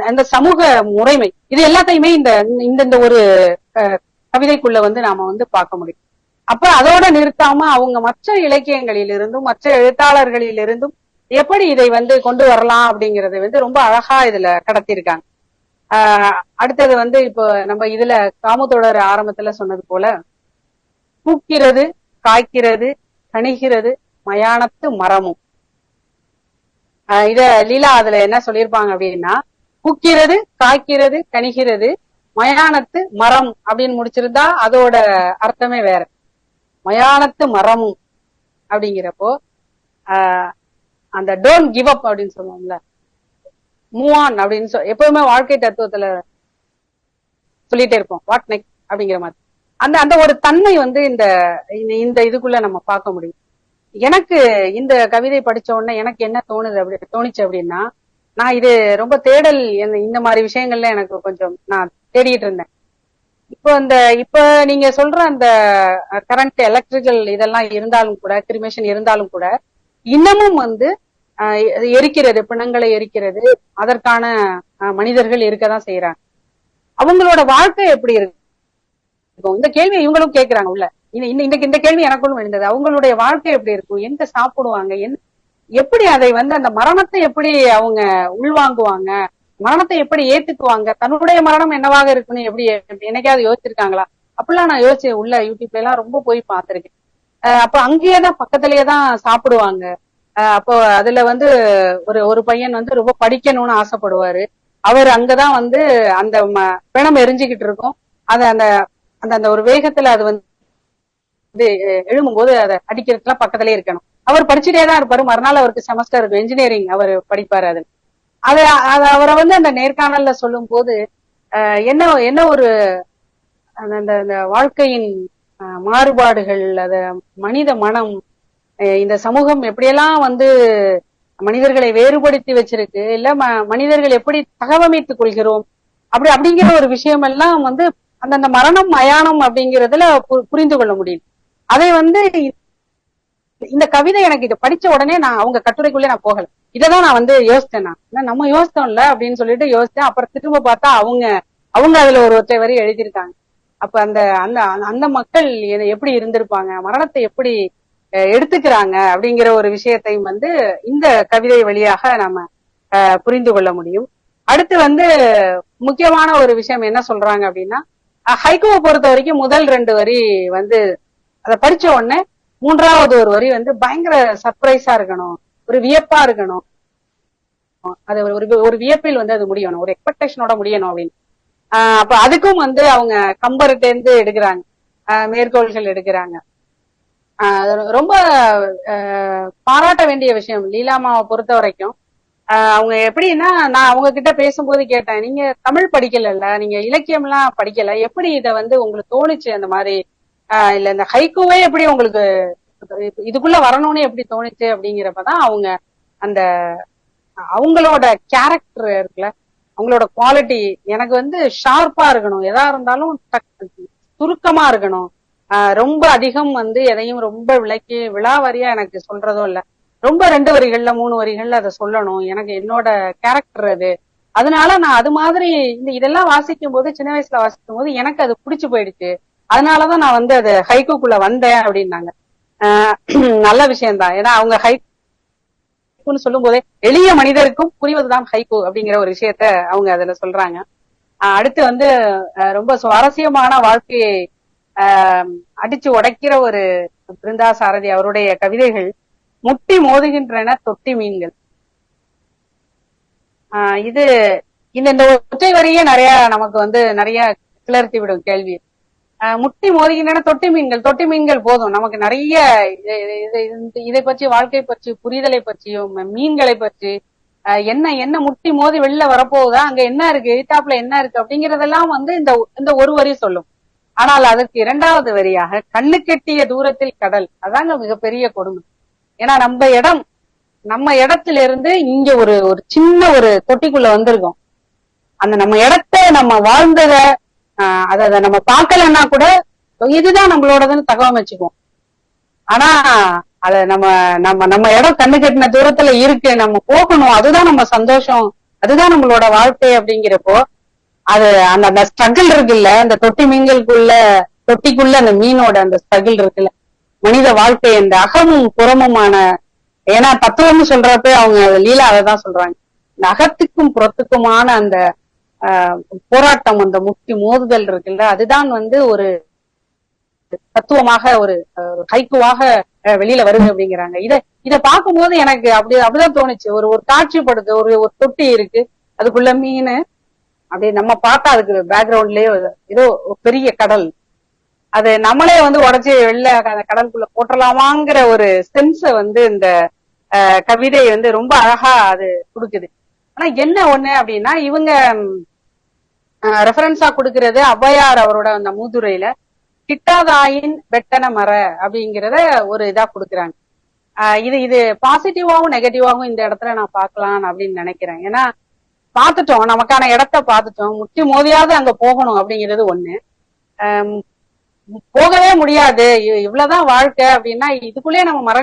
அந்த சமூக முறைமை, இது எல்லாத்தையுமே இந்த ஒரு கவிதைக்குள்ள வந்து நாம வந்து பார்க்க முடியும். அப்ப அதோட நிறுத்தாம அவங்க மற்ற இலக்கியங்களிலிருந்தும் மற்ற எழுத்தாளர்களிலிருந்தும் எப்படி இதை வந்து கொண்டு வரலாம் அப்படிங்கறது வந்து ரொம்ப அழகா இதுல கடத்திருக்காங்க. அடுத்தது வந்து இப்போ நம்ம இதுல காமத்தொடர் ஆரம்பத்துல சொன்னது போல, பூக்கிறது காய்க்கிறது கனிகிறது மயானத்து மரமும். இத லீலா அதுல என்ன சொல்லியிருப்பாங்க அப்படின்னா, பூக்கிறது காய்க்கிறது கனிகிறது மயானத்து மரம் அப்படின்னு முடிச்சிருந்தா அதோட அர்த்தமே வேற. மயானத்து மரமும் அப்படிங்கிறப்போ அந்த டோன்ட் கிவ் அப் அப்படின்னு சொல்லுவோம்ல, மூவ் ஆன் அப்படின்னு எப்பவுமே வாழ்க்கை தத்துவத்துல சொல்லிட்டே இருப்போம், வாட் நெக்ஸ்ட் அப்படிங்கிற மாதிரி. அந்த ஒரு தன்மை வந்து இந்த இதுக்குள்ள நம்ம பார்க்க முடியும். எனக்கு இந்த கவிதை படிச்ச உடனே எனக்கு என்ன தோணுச்சு அப்படின்னா, நான் இது ரொம்ப தேடல், இந்த மாதிரி விஷயங்கள்ல எனக்கு கொஞ்சம் நான் தேடிட்டு இருந்தேன். இப்ப நீங்க சொல்ற அந்த கரண்ட் எலக்ட்ரிக்கல் இதெல்லாம் இருந்தாலும் கூட, கிரிமேஷன் இருந்தாலும் கூட, இன்னமும் வந்து எரிக்கிறது, பிணங்களை எரிக்கிறது, அதற்கான மனிதர்கள் இருக்கதான் செய்யறாங்க. அவங்களோட வாழ்க்கை எப்படி இருக்கு இருக்கும். இந்த கேள்வி இவங்களும் கேட்கிறாங்க உள்ள. இன்னைக்கு இந்த கேள்வி எனக்குள்ளும் எழுந்தது. அவங்களுடைய வாழ்க்கை எப்படி இருக்கும், எங்க சாப்பிடுவாங்க, எப்படி அதை வந்து அந்த மரணத்தை எப்படி அவங்க உள்வாங்குவாங்க, மரணத்தை எப்படி ஏத்துக்குவாங்க, தன்னுடைய மரணம் என்னவாக இருக்குன்னு எப்படி என்னைக்காவது யோசிச்சிருக்காங்களா? அப்படிலாம் நான் யோசிச்சு உள்ள யூடியூப்ல எல்லாம் ரொம்ப போய் பார்த்திருக்கேன். அப்ப அங்கேயேதான் பக்கத்திலேயேதான் சாப்பிடுவாங்க. அப்போ அதுல வந்து ஒரு பையன் வந்து ரொம்ப படிக்கணும்னு ஆசைப்படுவாரு. அவர் அங்கதான் வந்து அந்த பிணம் எரிஞ்சுக்கிட்டு இருக்கும். அது அந்த அந்த அந்த ஒரு வேகத்துல அது வந்து எழும்பும்போது அதை அடிக்கிறதுக்குலாம் பக்கத்திலே இருக்கணும். அவர் படிச்சுட்டே தான் இருப்பாரு. மறுநாள் அவருக்கு செமஸ்டர் இருக்கும், இன்ஜினியரிங் அவர் படிப்பாரு. அது அவரை வந்து அந்த நேர்காணல்ல சொல்லும் போது என்ன என்ன ஒரு அந்த வாழ்க்கையின் மாறுபாடுகள், அத மனித மனம், இந்த சமூகம் எப்படியெல்லாம் வந்து மனிதர்களை வேறுபடுத்தி வச்சிருக்கு, இல்ல மனிதர்கள் எப்படி தகவமைத்துக் கொள்கிறோம் அப்படிங்கிற ஒரு விஷயம் எல்லாம் வந்து அந்தந்த மரணம் மயானம் அப்படிங்கிறதுல புரிந்து கொள்ள முடியும். அதை வந்து இந்த கவிதை எனக்கு இது படிச்ச உடனே நான் அவங்க கட்டுரைக்குள்ளே நான் போகல. இததான் நான் வந்து யோசித்தேன். நான் நம்ம யோசித்தோம்ல அப்படின்னு சொல்லிட்டு யோசித்தேன். அப்புறம் திரும்ப பார்த்தா அவங்க அதுல ஒரு ஒற்றை வரி எழுதியிருக்காங்க. அப்ப அந்த அந்த அந்த மக்கள் எப்படி இருந்திருப்பாங்க, மரணத்தை எப்படி எடுத்துக்கிறாங்க அப்படிங்கிற ஒரு விஷயத்தையும் வந்து இந்த கவிதை வழியாக நாம புரிந்து கொள்ள முடியும். அடுத்து வந்து முக்கியமான ஒரு விஷயம் என்ன சொல்றாங்க அப்படின்னா, ஹைகோவை பொறுத்த வரைக்கும் முதல் 2 வரி வந்து அதை படிச்ச உடனே 3வது ஒரு வரி வந்து பயங்கர சர்ப்ரைஸா இருக்கணும், ஒரு வியப்பா இருக்கணும், அது ஒரு வியப்பில் வந்து அது முடியணும், ஒரு எக்ஸ்பெக்டேஷனோட முடியணும் அப்படின்னு. அப்ப அதுக்கும் வந்து அவங்க கம்பர்ட்ட இருந்து எடுக்கிறாங்க, மேற்கோள்கள் எடுக்கிறாங்க. ரொம்ப பாராட்ட வேண்டிய விஷயம் லீலாமாவை பொறுத்த வரைக்கும். அவங்க எப்படின்னா, நான் அவங்க கிட்ட பேசும்போது கேட்டேன், நீங்க தமிழ் படிக்கல, நீங்க இலக்கியம் எல்லாம் படிக்கல, எப்படி இத வந்து உங்களுக்கு தோணுச்சு அந்த மாதிரி, இல்ல இந்த ஹைக்கூவே எப்படி உங்களுக்கு இதுக்குள்ள வரணும்னு எப்படி தோணுச்சு அப்படிங்கிறப்பதான் அவங்க அந்த அவங்களோட கேரக்டர் இருக்குல்ல, அவங்களோட குவாலிட்டி எனக்கு வந்து ஷார்ப்பா இருக்கணும், எதா இருந்தாலும் சுருக்கமா இருக்கணும், ரொம்ப அதிகம் வந்து எதையும் ரொம்ப விளக்கி விழாவாரியா எனக்கு சொல்றதும் இல்ல, ரொம்ப 2 வரிகள்ல 3 வரிகள்ல அதை சொல்லணும், எனக்கு என்னோட கேரக்டர் அது. அதனால நான் அது மாதிரி இதெல்லாம் வாசிக்கும் போது, சின்ன வயசுல வாசிக்கும் போது எனக்கு அது பிடிச்சு போயிடுச்சு. அதனாலதான் நான் வந்து அது ஹைக்கூக்குள்ள வந்தேன் அப்படின்னாங்க. நல்ல விஷயம்தான். ஏன்னா அவங்க ஹைக்கூன்னு சொல்லும் போதே எளிய மனிதருக்கும் புரிவதுதான் ஹைக்கூ அப்படிங்கிற ஒரு விஷயத்த அவங்க அதுல சொல்றாங்க. அடுத்து வந்து ரொம்ப சுவாரஸ்யமான வாழ்க்கையை அடிச்சு உடைக்கிற ஒரு பிருந்தா சாரதி அவருடைய கவிதைகள். முட்டி மோதுகின்றன தொட்டி மீன்கள். இது இந்த ஒற்றை வரியே நிறைய நமக்கு வந்து நிறைய கிளர்த்தி விடும் கேள்வி. முட்டி மோதுகின்றன தொட்டி மீன்கள் போதும் நமக்கு நிறைய இதை பற்றி, வாழ்க்கை பற்றி, புரிதலை பற்றியும் மீன்களை பற்றி, என்ன முட்டி மோதி வெளில வரப்போகுதா, அங்க என்ன இருக்கு, எதிர்த்தாப்புல என்ன இருக்கு அப்படிங்கறதெல்லாம் வந்து இந்த ஒரு வரி சொல்லும். ஆனால் அதற்கு 2வது வரியாக கண்ணு கெட்டிய தூரத்தில் கடல், அதாங்க மிகப்பெரிய கொடுமை. ஏன்னா நம்ம இடத்துல இருந்து இங்க ஒரு சின்ன ஒரு தொட்டிக்குள்ள வந்திருக்கோம். அந்த நம்ம இடத்த, நம்ம வாழ்ந்தத அத நம்ம பார்க்கலன்னா கூட இதுதான் நம்மளோடதுன்னு தகவமைச்சுக்குவோம். ஆனா அத நம்ம இடம் கண்ணு கட்டின தூரத்துல இருக்கு, நம்ம போகணும், அதுதான் நம்ம சந்தோஷம், அதுதான் நம்மளோட வாழ்க்கை அப்படிங்கிறப்போ அது அந்த ஸ்ட்ரகிள் இருக்குல்ல, அந்த தொட்டி மீன்களுக்குள்ள தொட்டிக்குள்ள அந்த மீனோட அந்த ஸ்ட்ரகிள் இருக்குல்ல, மனித வாழ்க்கை அந்த அகமும் புறமுமான. ஏன்னா தத்துவம்னு சொல்றப்ப அவங்க லீலா அதான் சொல்றாங்க, இந்த அகத்துக்கும் புறத்துக்குமான அந்த போராட்டம், அந்த முட்டி மோதுதல் இருக்குல்ல, அதுதான் வந்து ஒரு தத்துவமாக ஒரு ஹைக்குவாக வெளியில வருது அப்படிங்கிறாங்க. இத பார்க்கும்போது எனக்கு அப்படிதான் தோணுச்சு. ஒரு காட்சிப்படுத்து, ஒரு தொட்டி இருக்கு, அதுக்குள்ள மீன், அப்படியே நம்ம பார்த்தா அதுக்கு பேக்ரவுண்ட்லயே ஏதோ பெரிய கடல், அது நம்மளே வந்து உடைச்சு வெளில கடலுக்குள்ள போட்டலாமாங்கிற ஒரு சென்ஸ வந்து இந்த கவிதை வந்து ரொம்ப அழகா அது கொடுக்குது. ஆனா என்ன ஒண்ணு அப்படின்னா, இவங்க ரெஃபரன்ஸா கொடுக்கறது ஔவையார் அவரோட அந்த மூதுரையில கிட்டாதாயின் வெட்டன மர அப்படிங்கிறத ஒரு இதா கொடுக்குறாங்க. இது பாசிட்டிவாவும் நெகட்டிவாவும் இந்த இடத்துல நான் பார்க்கலாம் அப்படின்னு நினைக்கிறேன். ஏன்னா பார்த்துட்டோம், நமக்கான இடத்த பார்த்துட்டோம், முட்டி மோதியாவது அங்க போகணும் அப்படிங்கிறது ஒண்ணு. போகவே முடியாது, இவ்வளவுதான் வாழ்க்கை அப்படின்னா இதுக்குள்ளே நம்ம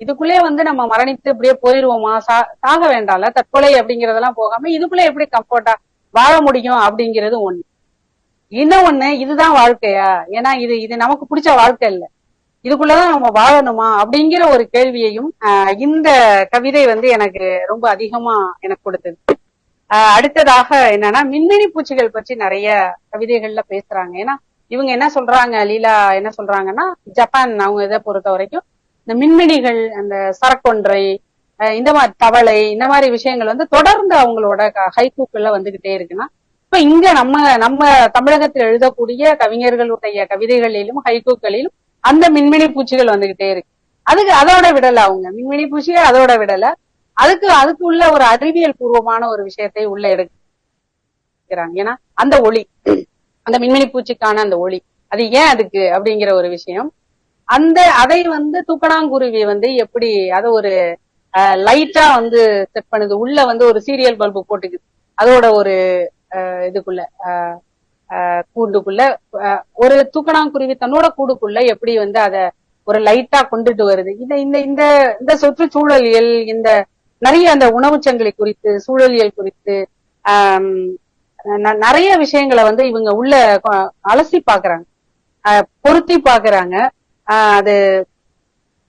இதுக்குள்ளே வந்து நம்ம மரணித்து இப்படியே போயிருவோமா, சாக வேண்டாம்ல, தற்கொலை அப்படிங்கறதெல்லாம் போகாம இதுக்குள்ளே எப்படி கம்ஃபர்ட்டா வாழ முடியும் அப்படிங்கிறது ஒண்ணு. இன்னும் ஒண்ணு, இதுதான் வாழ்க்கையா? ஏன்னா இது இது நமக்கு பிடிச்ச வாழ்க்கை இல்ல, இதுக்குள்ளதான் நம்ம வாழணுமா அப்படிங்கிற ஒரு கேள்வியையும் இந்த கவிதை வந்து எனக்கு ரொம்ப அதிகமா எனக்கு கொடுத்தது. அடுத்ததாக என்னன்னா, மின்மினி பூச்சிகள் பற்றி நிறைய கவிதைகள்ல பேசுறாங்க. ஏன்னா இவங்க என்ன சொல்றாங்க, லீலா என்ன சொல்றாங்கன்னா, ஜப்பான் அவங்க இதை பொறுத்த வரைக்கும் இந்த மின்மினிகள், அந்த சரக்கொன்றை, இந்த மாதிரி தவளை, இந்த மாதிரி விஷயங்கள் வந்து தொடர்ந்து அவங்களோட ஹைக்கூக்கள்ல வந்துகிட்டே இருக்குன்னா, இப்ப இங்க நம்ம நம்ம தமிழகத்தில் எழுதக்கூடிய கவிஞர்களுடைய கவிதைகளிலும் ஹைக்கூக்களிலும் அந்த மின்மினி பூச்சிகள் வந்துகிட்டே இருக்கு. அதுக்கு அதோட விடல, அவங்க மின்மினி பூச்சியை அதோட விடல, அதுக்கு உள்ள ஒரு அறிவியல் பூர்வமான ஒரு விஷயத்தை உள்ள எடுக்கிறாங்க. ஏன்னா அந்த ஒளி, அந்த மின்மினி பூச்சிக்கான அந்த ஒளி, அது ஏன் அதுக்கு அப்படிங்கிற ஒரு விஷயம். அதை வந்து தூக்கணாங்குருவி வந்து எப்படி அதை ஒரு லைட்டா வந்து செட் பண்ணுது, உள்ள வந்து ஒரு சீரியல் பல்பு போட்டுக்குது அதோட ஒரு இதுக்குள்ள கூண்டுக்குள்ள. ஒரு தூக்கணாங்குருவி தன்னோட கூடுக்குள்ள எப்படி வந்து அத ஒரு லைட்டா கொண்டுட்டு வருது. இந்த இந்த இந்த இந்த சுற்றுச்சூழலியல், இந்த நிறைய அந்த உணவு சங்கிலி குறித்து, சூழலியல் குறித்து நிறைய விஷயங்களை வந்து இவங்க உள்ள அலசி பாக்குறாங்க, பொருத்தி பாக்குறாங்க. அது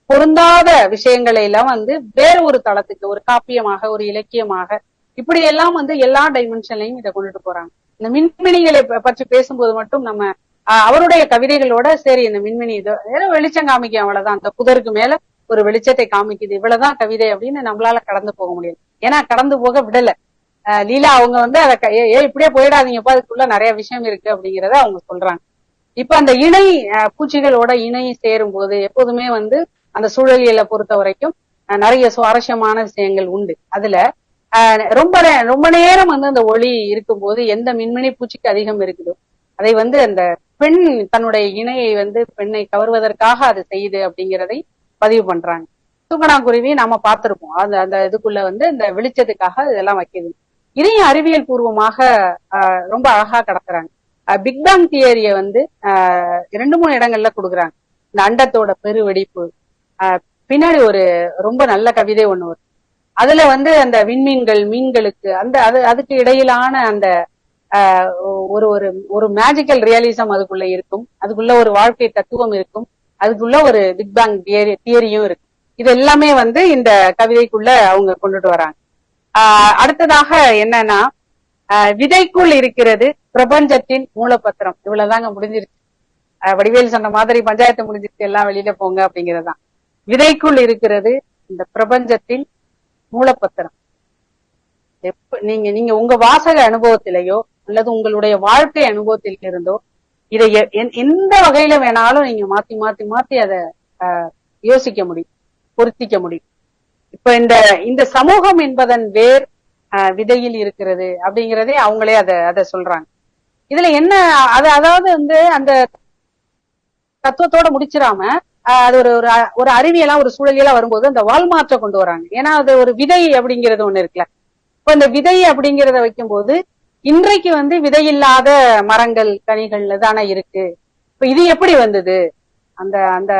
பொருந்தாத விஷயங்களை எல்லாம் வந்து வேற ஒரு தளத்துக்கு, ஒரு காப்பியமாக, ஒரு இலக்கியமாக, இப்படி எல்லாம் வந்து எல்லா டைமென்ஷன்லையும் இதை கொண்டுட்டு போறாங்க. இந்த மின்மினிகளை பற்றி பேசும்போது மட்டும் நம்ம அவருடைய கவிதைகளோட சரி இந்த மின்மினி இதோ வெளிச்சம் காமிக்கும், அவ்வளவுதான், அந்த புதருக்கு மேல ஒரு வெளிச்சத்தை காமிக்குது, இவ்வளவுதான் கவிதை அப்படின்னு நம்மளால கடந்து போக முடியாது. ஏன்னா கடந்து போக விடல லீலா. அவங்க வந்து அதை இப்படியே போயிடாதீங்கப்பா, அதுக்குள்ள நிறைய விஷயம் இருக்கு அப்படிங்கிறத அவங்க சொல்றாங்க. இப்ப அந்த இணை பூச்சிகளோட இணை சேரும் போது எப்போதுமே வந்து அந்த சூழலியலை பொறுத்த வரைக்கும் நிறைய சுவாரஸ்யமான விஷயங்கள் உண்டு. அதுல ரொம்ப ரொம்ப நேரம் வந்து அந்த ஒளி இருக்கும்போது எந்த மின்மினி பூச்சிக்கு அதிகம் இருக்குதோ அதை வந்து அந்த பெண் தன்னுடைய இணையை வந்து பெண்ணை கவர்வதற்காக அது செய்யுது அப்படிங்கிறதை பதிவு பண்றாங்க. தூக்கணாங்குருவி நாம பார்த்திருப்போம், அந்த அந்த இதுக்குள்ள வந்து இந்த வெளிச்சத்துக்காக இதெல்லாம் வைக்குது. இதையும் அறிவியல் பூர்வமாக ரொம்ப அழகா கடத்துறாங்க. பிக் பேங் தியரிய வந்து 2-3 இடங்கள்ல கொடுக்குறாங்க. இந்த அண்டத்தோட பெருவெடிப்பு பின்னாடி ஒரு ரொம்ப நல்ல கவிதை ஒண்ணு வரும். அதுல வந்து அந்த விண்மீன்கள், மீன்களுக்கு அந்த அதுக்கு இடையிலான அந்த ஒரு ஒரு ஒரு மேஜிக்கல் ரியலிசம் அதுக்குள்ள இருக்கும், அதுக்குள்ள ஒரு வாழ்க்கை தத்துவம் இருக்கும், அதுக்குள்ள ஒரு பிக் பேங் தியரியும் இருக்கு. இது எல்லாமே வந்து இந்த கவிதைக்குள்ள அவங்க கொண்டுட்டு வராங்க. அடுத்ததாக என்னன்னா, விதைக்குள் இருக்கிறது பிரபஞ்சத்தின் மூலப்பத்திரம். இவ்வளவுதாங்க, முடிஞ்சிருச்சு. வடிவேல் சொன்ன மாதிரி பஞ்சாயத்து முடிஞ்சிருச்சு, எல்லாம் வெளியில போங்க அப்படிங்கறதுதான். விதைக்குள் இருக்கிறது இந்த பிரபஞ்சத்தின் மூலப்பத்திரம். நீங்க நீங்க உங்க வாசக அனுபவத்திலேயோ அல்லது உங்களுடைய வாழ்க்கை அனுபவத்தில் இருந்தோ இதை எந்த வகையில வேணாலும் நீங்க மாத்தி மாத்தி மாத்தி அதை யோசிக்க முடியும், பொருத்திக்க முடியும். இப்ப இந்த சமூகம் என்பதன் வேர் விதையில் இருக்கிறது அப்படிங்கிறதே அவங்களே அதை சொல்றாங்க. இதுல என்ன அதாவது வந்து அந்த தத்துவத்தோட முடிச்சிடாம அது ஒரு அறிவியலா, ஒரு சூழலியலா வரும்போது அந்த வாழ்மாற்ற கொண்டு வராங்க. ஏன்னா அது ஒரு விதை அப்படிங்கிறது ஒண்ணு இருக்குல்ல. இப்ப இந்த விதை அப்படிங்கிறத வைக்கும் போது இன்றைக்கு வந்து விதையில்லாத மரங்கள், கனிகள் தானே இருக்கு. இப்ப இது எப்படி வந்தது? அந்த அந்த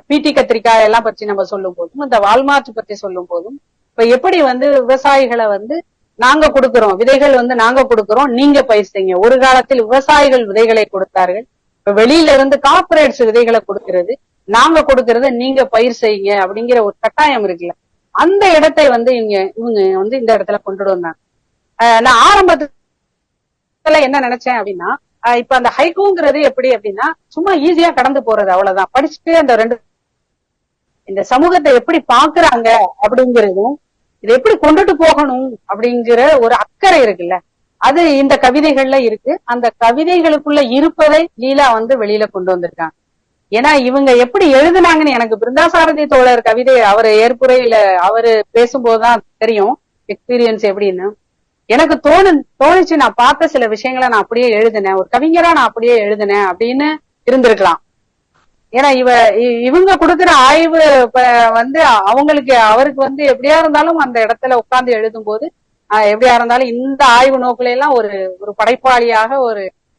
பீட்டி கத்திரிக்காய் எல்லாம் பற்றி நம்ம சொல்லும் போதும், இந்த வால்மார்ட் பற்றி சொல்லும் போதும், இப்ப எப்படி வந்து விவசாயிகளை வந்து நாங்க கொடுக்கிறோம், விதைகள் வந்து நாங்க கொடுக்கிறோம், நீங்க பயிர் செய்யுங்க. ஒரு காலத்தில் விவசாயிகள் விதைகளை கொடுத்தார்கள், இப்ப வெளியில இருந்து கார்பரேட்ஸ் விதைகளை கொடுக்கிறது, நாங்க கொடுக்கறது நீங்க பயிர் செய்யுங்க அப்படிங்கிற ஒரு கட்டாயம் இருக்குல்ல. அந்த இடத்தை வந்து இவங்க வந்து இந்த இடத்துல கொண்டுட்டு வந்தாங்க. நான் ஆரம்பத்துல என்ன நினைச்சேன் அப்படின்னா, இப்ப அந்த ஹைக்கூங்கிறது எப்படி அப்படின்னா சும்மா ஈஸியா கடந்து போறது, அவ்வளவுதான். படிச்சுட்டு அந்த இந்த சமூகத்தை எப்படி பாக்குறாங்க அப்படிங்கிறதும் இதை எப்படி கொண்டுட்டு போகணும் அப்படிங்கிற ஒரு அக்கறை இருக்குல்ல, அது இந்த கவிதைகள்ல இருக்கு. அந்த கவிதைகளுக்குள்ள இருப்பதை லீலா வந்து வெளியில கொண்டு வந்திருக்காங்க. ஏன்னா இவங்க எப்படி எழுதுனாங்கன்னு எனக்கு பிருந்தாசாரதி தோழர் கவிதை அவர் ஏற்புரையில அவரு பேசும்போதுதான் தெரியும் எக்ஸ்பீரியன்ஸ் எப்படின்னு. எனக்கு தோணுச்சு, நான் பார்த்த சில விஷயங்களை நான் அப்படியே எழுதினேன், ஒரு கவிஞரா நான் அப்படியே எழுதினேன் அப்படின்னு இருந்திருக்கலாம். ஏன்னா இவங்க கொடுக்குற ஆய்வு வந்து அவருக்கு வந்து எப்படியா இருந்தாலும் அந்த இடத்துல உட்கார்ந்து எழுதும் போது எப்படியா இருந்தாலும் இந்த ஆய்வு நோக்குல எல்லாம் ஒரு படைப்பாளியாக,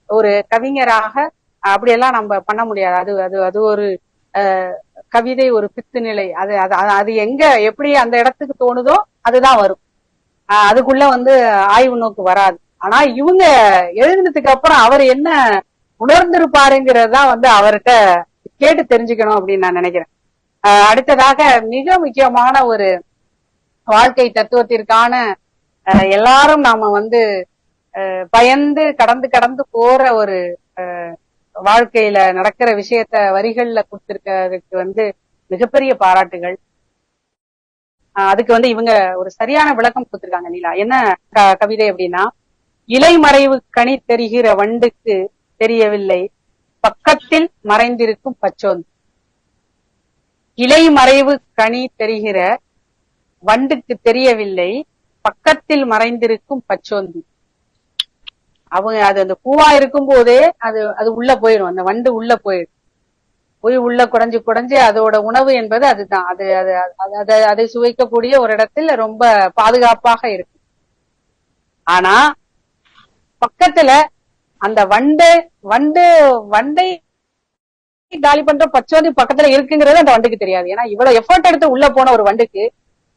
ஒரு கவிஞராக அப்படியெல்லாம் நம்ம பண்ண முடியாது. அது ஒரு கவிதை, ஒரு பித்து நிலை. அது எங்க எப்படி அந்த இடத்துக்கு தோணுதோ அதுதான் வரும், அதுக்குள்ள வந்து ஆய்வு நோக்கு வராது. ஆனா இவங்க எழுதினதுக்கு அப்புறம் அவர் என்ன உணர்ந்திருப்பாருங்கிறதுதான் வந்து அவர்கிட்ட கேட்டு தெரிஞ்சுக்கணும் அப்படின்னு நான் நினைக்கிறேன். அடுத்ததாக மிக முக்கியமான ஒரு வாழ்க்கை தத்துவத்திற்கான எல்லாரும் நாம வந்து பயந்து கடந்து கடந்து போற ஒரு வாழ்க்கையில நடக்கிற விஷயத்த வரிகள்ல கொடுத்திருக்கிறதுக்கு வந்து மிகப்பெரிய பாராட்டுகள். அதுக்கு வந்து இவங்க ஒரு சரியான விளக்கம் கொடுத்திருக்காங்க. நீலா என்ன கவிதை அப்படின்னா, இலைமறைவு கனி தெரிகிற வண்டுக்கு தெரியவில்லை பக்கத்தில் மறைந்திருக்கும் பச்சோந்தி. இலைமறைவு கனி தெரிகிற வண்டுக்கு தெரியவில்லை பக்கத்தில் மறைந்திருக்கும் பச்சோந்தி. அவங்க அது அந்த பூவா இருக்கும் போதே அது உள்ள போயிடும், அந்த வண்டு உள்ள போயிடும், போய் உள்ள குறைஞ்சு குறைஞ்சு அதோட உணவு என்பது அதுதான். அதை சுவைக்கக்கூடிய ஒரு இடத்துல ரொம்ப பாதுகாப்பாக இருக்கு. ஆனா பக்கத்துல அந்த வண்டை காலி பண்ற பச்சோந்தி பக்கத்துல இருக்குங்கிறது அந்த வண்டுக்கு தெரியாது. ஏன்னா இவ்வளவு எஃபர்ட் எடுத்து உள்ள போன ஒரு வண்டுக்கு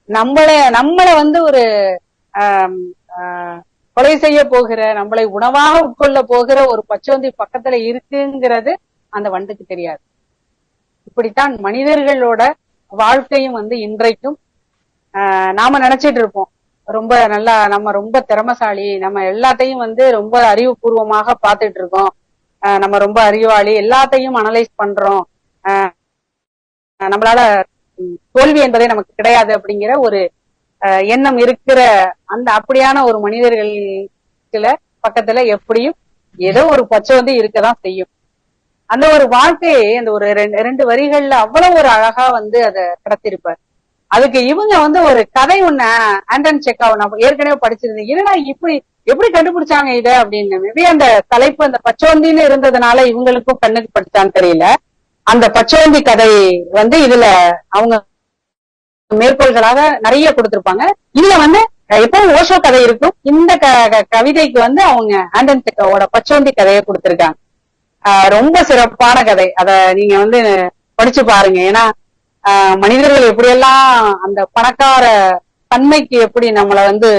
நம்மள வந்து ஒரு கொலை செய்ய போகிற, நம்மளை உணவாக உட்கொள்ள போகிற ஒரு பச்சோந்தி பக்கத்துல இருக்குங்கிறது அந்த வண்டுக்கு தெரியாது. இப்படித்தான் மனிதர்களோட வாழ்க்கையும் வந்து இன்றைக்கும் நாம நினைச்சிட்டு இருப்போம் ரொம்ப நல்லா, நம்ம ரொம்ப திறமசாலி, நம்ம எல்லாத்தையும் வந்து ரொம்ப அறிவுபூர்வமாக பார்த்துட்டு இருக்கோம், நம்ம ரொம்ப அறிவாளி, எல்லாத்தையும் அனலைஸ் பண்றோம், நம்மளால தோல்வி என்பதே நமக்கு கிடையாது அப்படிங்கிற ஒரு எண்ணம் இருக்கிற அந்த அப்படியான ஒரு மனிதர்கள் பக்கத்துல எப்படியும் ஏதோ ஒரு பச்சோந்தி இருக்கதான் செய்யும். அந்த ஒரு வாழ்க்கையை அந்த ஒரு ரெண்டு வரிகள்ல அவ்வளவு ஒரு அழகா வந்து அதை கடத்திருப்பார். அதுக்கு இவங்க வந்து ஒரு கதை ஒண்ணு ஆண்டன் செக்காவ் நான் ஏற்கனவே படிச்சிருந்தேன். என்னடா இப்படி எப்படி கண்டுபிடிச்சாங்க இத அப்படின்னு. மேபி அந்த தலைப்பு அந்த பச்சோந்தின்னு இருந்ததுனால இவங்களுக்கும் கண்ணுக்கு படிச்சான்னு தெரியல. அந்த பச்சோந்தி கதை வந்து இதுல அவங்க மேற்கோள்களாக நிறைய கொடுத்திருப்பாங்க. இதுல வந்து எப்பவும் ஓஷோ கதை இருக்கும், இந்த கவிதைக்கு வந்து அவங்க ஆண்டன் செக்காவோட பச்சோந்தி கதையை கொடுத்திருக்காங்க. ரொம்ப சிறப்பான கதை, அத நீங்க வந்து படிச்சு பாருங்க. ஏன்னா மனிதர்கள் எப்படியெல்லாம் அந்த பணக்கார தன்மைக்கு எப்படி நம்மள வந்து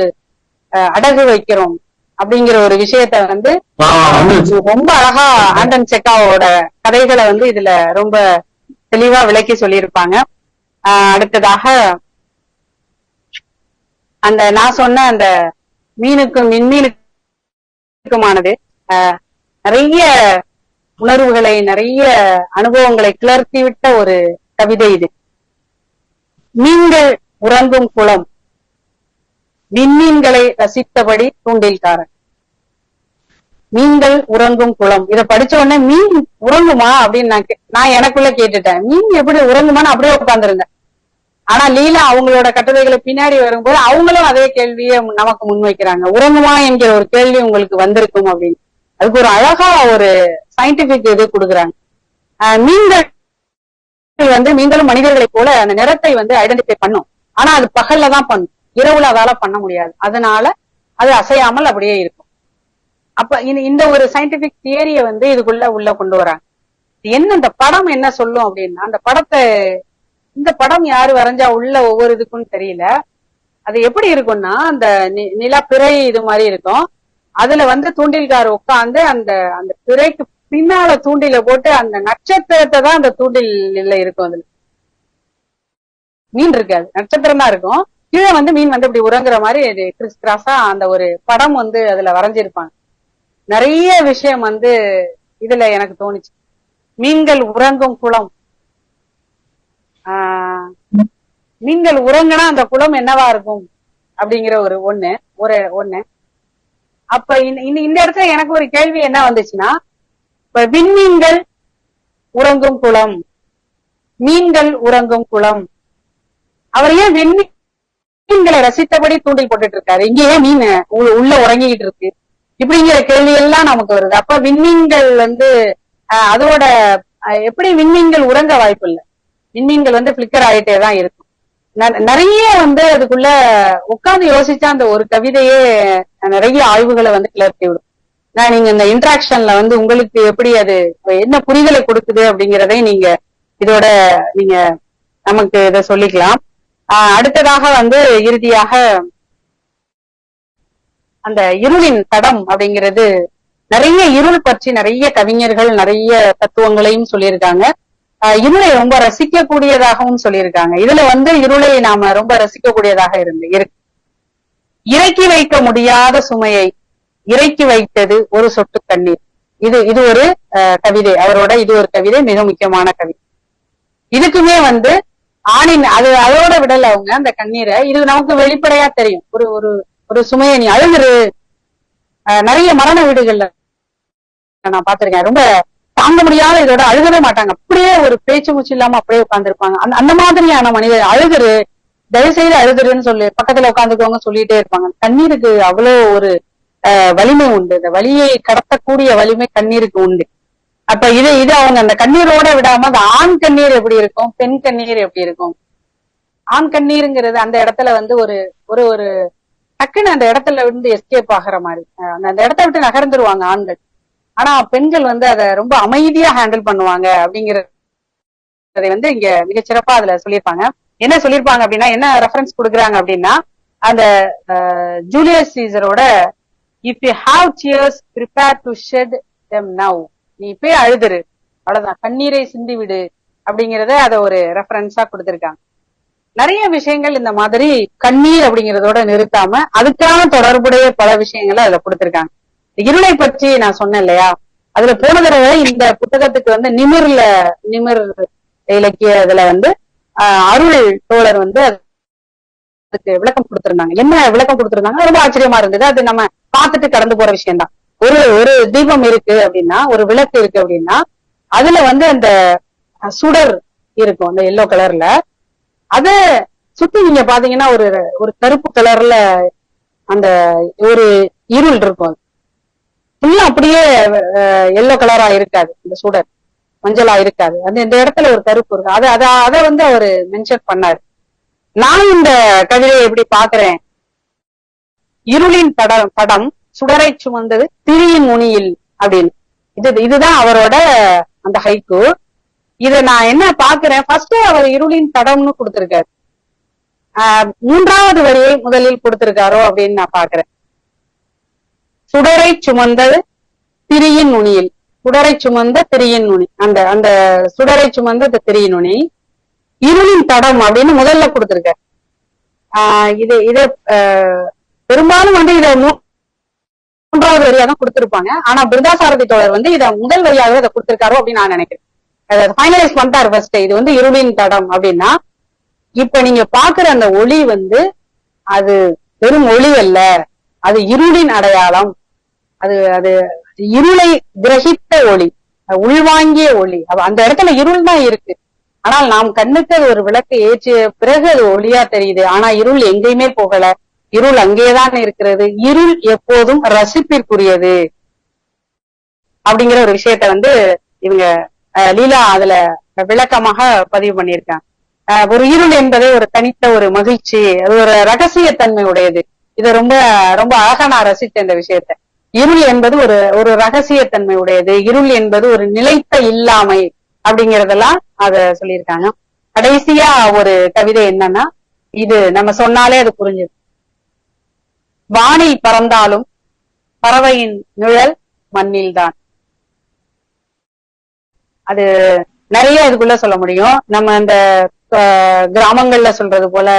அடகு வைக்கிறோம் அப்படிங்கிற ஒரு விஷயத்த வந்து ரொம்ப அழகா ஆண்டன் செக்காவோட கதைகளை வந்து இதுல ரொம்ப தெளிவா விளக்கி சொல்லியிருப்பாங்க. அடுத்ததாக அந்த நான் சொன்ன அந்த மீனுக்கும் விண்மீனுக்குமானது நிறைய உணர்வுகளை, நிறைய அனுபவங்களை கிளர்த்தி விட்ட ஒரு கவிதை இது. மீன்கள் உறங்கும் குளம், விண்மீன்களை ரசித்தபடி தூண்டில்காரன். மீன்கள் உறங்கும் குளம், இத படிச்ச உடனே மீன் உறங்குமா அப்படின்னு நான் எனக்குள்ள கேட்டுட்டேன். மீன் எப்படி உறங்குமான்னு அப்படியே உட்கார்ந்துருங்க. ஆனா லீலா அவங்களோட கட்டுரைகளை பின்னாடி வரும்போது அவங்களும் அதே கேள்வியை நமக்கு முன்வைக்கிறாங்க. உறங்குமா என்கிற ஒரு கேள்வி உங்களுக்கு வந்திருக்கும் அப்படின்னு. அதுக்கு ஒரு அழகா ஒரு சயின்டிபிக் இது கொடுக்குறாங்க. மீன்கள் வந்து மீன்களும் மனிதர்களை போல அந்த நிறத்தை வந்து ஐடென்டிஃபை பண்ணும். ஆனா அது பகல்ல தான் பண்ணும், இரவுல அதால பண்ண முடியாது. அதனால அது அசையாமல் அப்படியே இருக்கும். அப்ப இந்த ஒரு சயின்டிபிக் தியரிய வந்து இதுக்குள்ள உள்ள கொண்டு வராங்க. என்ன இந்த படம் என்ன சொல்லும் அப்படின்னா, இந்த படம் யாரு வரைஞ்சா உள்ள ஒவ்வொரு இதுக்கும் தெரியல. அது எப்படி இருக்கும்னா, அந்த நிலப்பிறை இது மாதிரி இருக்கும். அதுல வந்து தூண்டில்கார் உட்காந்து அந்த அந்த பிறைக்கு பின்னால தூண்டில போட்டு அந்த நட்சத்திரத்தை தான் அந்த தூண்டில இருக்கும். அதுல மீன் இருக்காது, நட்சத்திரம் தான் இருக்கும். கீழே வந்து மீன் வந்து இப்படி உறங்குற மாதிரி கிறிஸ் கிராஸா அந்த ஒரு படம் வந்து அதுல வரைஞ்சிருப்பாங்க. நிறைய விஷயம் வந்து இதுல எனக்கு தோணுச்சு. மீன்கள் உறங்கும் குளம், மீன்கள் உறங்குனா அந்த குளம் என்னவா இருக்கும் அப்படிங்கிற ஒரு ஒண்ணு. அப்ப இந்த இடத்துல எனக்கு ஒரு கேள்வி என்ன வந்துச்சுன்னா, இப்ப விண்மீன்கள் உறங்கும் குளம், மீன்கள் உறங்கும் குளம், அவர் ஏன் விண்மீன்களை ரசித்தபடி தூண்டில் போட்டுட்டு இருக்காரு, இங்க ஏன் மீன் உள்ள உறங்கிட்டு இருக்கு இப்படிங்கிற கேள்வி எல்லாம் நமக்கு வருது. அப்ப விண்மீன்கள் வந்து அதோட எப்படி விண்மீன்கள் உறங்க வாய்ப்பு இல்லை, விண்மீன்கள் வந்து பிளிக்கர் ஆயிட்டே தான் இருக்கும். நிறைய வந்து அதுக்குள்ள உட்கார்ந்து யோசிச்சா அந்த ஒரு கவிதையே நிறைய ஆய்வுகளை வந்து கிளர்த்தி விடும். நீங்க இந்த இன்ட்ராக்ஷன்ல வந்து உங்களுக்கு எப்படி அது என்ன புரிதலை கொடுக்குது அப்படிங்கிறதை நீங்க இதோட நீங்க நமக்கு இதை சொல்லிக்கலாம். அடுத்ததாக வந்து இறுதியாக அந்த இருளின் தடம் அப்படிங்கிறது நிறைய இருள் பற்றி நிறைய கவிஞர்கள் நிறைய தத்துவங்களையும் சொல்லியிருக்காங்க. இருளை ரொம்ப ரசிக்கக்கூடியதாகவும் சொல்லியிருக்காங்க. இதுல இருளை நாம ரொம்ப ரசிக்கக்கூடியதாக இருக்கு. இறக்கி வைக்க முடியாத சுமையை இறக்கி வைத்தது ஒரு சொட்டு கண்ணீர். இது ஒரு கவிதை, அவரோட இது ஒரு கவிதை, மிக முக்கியமான கவிதை. இதுக்குமே ஆணின் அதோட விடல அவங்க அந்த கண்ணீரை. இது நமக்கு வெளிப்படையா தெரியும். ஒரு ஒரு ஒரு சுமையை நீ அழுகுறு. நிறைய மரண வீடுகள்ல நான் பார்த்திருக்கேன். ரொம்ப தாங்க முடியாத இதோட அழுகவே மாட்டாங்க. அப்படியே ஒரு பேச்சு மூச்சு இல்லாம அப்படியே உட்கார்ந்துருப்பாங்க. அந்த மாதிரியான மனிதர் அழுகுறு, தயவு செய்து அழுகுறுன்னு சொல்லி பக்கத்துல உட்காந்துக்கவங்க சொல்லிட்டே இருப்பாங்க. கண்ணீருக்கு அவ்வளவு ஒரு வலிமை உண்டு. இந்த வலியை கடத்தக்கூடிய வலிமை கண்ணீருக்கு உண்டு. அப்ப இது அவங்க அந்த கண்ணீரோட விடாம அந்த ஆண் கண்ணீர் எப்படி இருக்கும், பெண் கண்ணீர் எப்படி இருக்கும். ஆண் கண்ணீருங்கிறது அந்த இடத்துல ஒரு ஒரு ஒரு டக்குன்னு அந்த இடத்துல எஸ்கேப் ஆகிற மாதிரி, அந்த இடத்த விட்டு நகர்ந்துருவாங்க ஆண்கள். ஆனா பெண்கள் அதை ரொம்ப அமைதியா ஹேண்டில் பண்ணுவாங்க அப்படிங்கறதை இங்க மிகச்சிறப்பா அதுல சொல்லியிருப்பாங்க. என்ன சொல்லியிருப்பாங்க அப்படின்னா, என்ன ரெஃபரன்ஸ் கொடுக்குறாங்க அப்படின்னா, அந்த ஜூலியஸ் சீசரோட if you have tears prepare to shed them now, நீ இப்பயே அழுதுரு, அவ்வளவுதான், கண்ணீரை சிந்தி விடு அப்படிங்கறத அதை ஒரு ரெஃபரன்ஸா கொடுத்திருக்காங்க. நிறைய விஷயங்கள் இந்த மாதிரி கண்ணீர் அப்படிங்கறதோட நிறுத்தாம அதுக்கான தொடர்புடைய பல விஷயங்களை அதுல கொடுத்திருக்காங்க. இருளை பற்றி நான் சொன்னேன் இல்லையா, அதுல போன தடவை இந்த புத்தகத்துக்கு நிமிர் இலக்கிய இதுல அருள் தோழர் அதுக்கு விளக்கம் கொடுத்திருந்தாங்க. என்ன விளக்கம் கொடுத்திருந்தாங்க, ரொம்ப ஆச்சரியமா இருந்தது. அது நம்ம பார்த்துட்டு கடந்து போற விஷயம் தான். ஒரு தீபம் இருக்கு அப்படின்னா, ஒரு விளக்கு இருக்கு அப்படின்னா, அதுல அந்த சுடர் இருக்கும் அந்த எல்லோ கலர்ல. அத சுத்தி நீங்க பாத்தீங்கன்னா ஒரு கருப்பு கலர்ல அந்த ஒரு இருள் இருக்கும். ஃபுல்லா அப்படியே எல்லோ கலரா இருக்காது, இந்த சுடர் மஞ்சளா இருக்காது. இந்த இடத்துல ஒரு கருப்பு இருக்கு. அத அவரு மென்ஷன் பண்ணாரு. நான் இந்த கவிதையை எப்படி பாக்குறேன், இருளின் தடம் சுடரை சுமந்தது திரியின் நுனியில் அப்படின்னு. இதுதான் அவரோட அந்த ஹைக்கு. இத நான் என்ன பாக்குறேன், ஃபர்ஸ்ட் அவர் இருளின் தடம்னு கொடுத்திருக்காரு. மூன்றாவது வரியை முதலில் கொடுத்திருக்காரோ அப்படின்னு நான் பாக்குறேன். சுடரை சுமந்தது திரியின் நுனியில், சுடரை சுமந்த திரியின் நுனி, அந்த சுடரை சுமந்த திரியின் நுனி, இருளின் தடம் அப்படின்னு முதல்ல கொடுத்திருக்காரு. இது பெரும்பாலும் இத மூன்றாவது வரியா தான் கொடுத்திருப்பாங்க. ஆனா பிருந்தாசாரதி தோழர் இத முதல் வரியாகவே அதை கொடுத்திருக்காரோ அப்படின்னு நான் நினைக்கிறேன். ஃபைனலைஸ் பண்ணிட்டாரு ஃபர்ஸ்ட். இது இருளின் தடம் அப்படின்னா, இப்ப நீங்க பாக்குற அந்த ஒளி அது வெறும் ஒளி அல்ல, அது இருளின் அடையாளம். அது இருளை கிரகித்த ஒளி, உள்வாங்கிய ஒளி. அந்த இடத்துல இருள் தான் இருக்கு. ஆனால் நாம் கண்ணுக்கு அது ஒரு விளக்கு ஏற்றிய பிறகு அது ஒளியா தெரியுது. ஆனா இருள் எங்கேயுமே போகல, இருள் அங்கேதான் இருக்கிறது. இருள் எப்போதும் ரசிப்பிற்குரியது அப்படிங்கிற ஒரு விஷயத்த இவங்க லீலா அதுல விளக்கமாக பதிவு பண்ணியிருக்காங்க. ஒரு இருள் என்பதை ஒரு தனித்த ஒரு மகிழ்ச்சி, அது ஒரு ரகசியத்தன்மை உடையது. இதை ரொம்ப ரொம்ப அழகா நான் ரசித்தேன் இந்த விஷயத்த. இருள் என்பது ஒரு ரகசியத்தன்மை உடையது, இருள் என்பது ஒரு நிலைத்த இல்லாமை அப்படிங்கறதெல்லாம் அத சொல்லியிருக்காங்க. கடைசியா ஒரு கவிதை என்னன்னா, இது நம்ம சொன்னாலே அது புரிஞ்சுது. வானில் பறந்தாலும் பறவையின் நிழல் மண்ணில் தான். அது நிறைய இதுக்குள்ள சொல்ல முடியும். நம்ம இந்த கிராமங்கள்ல சொல்றது போல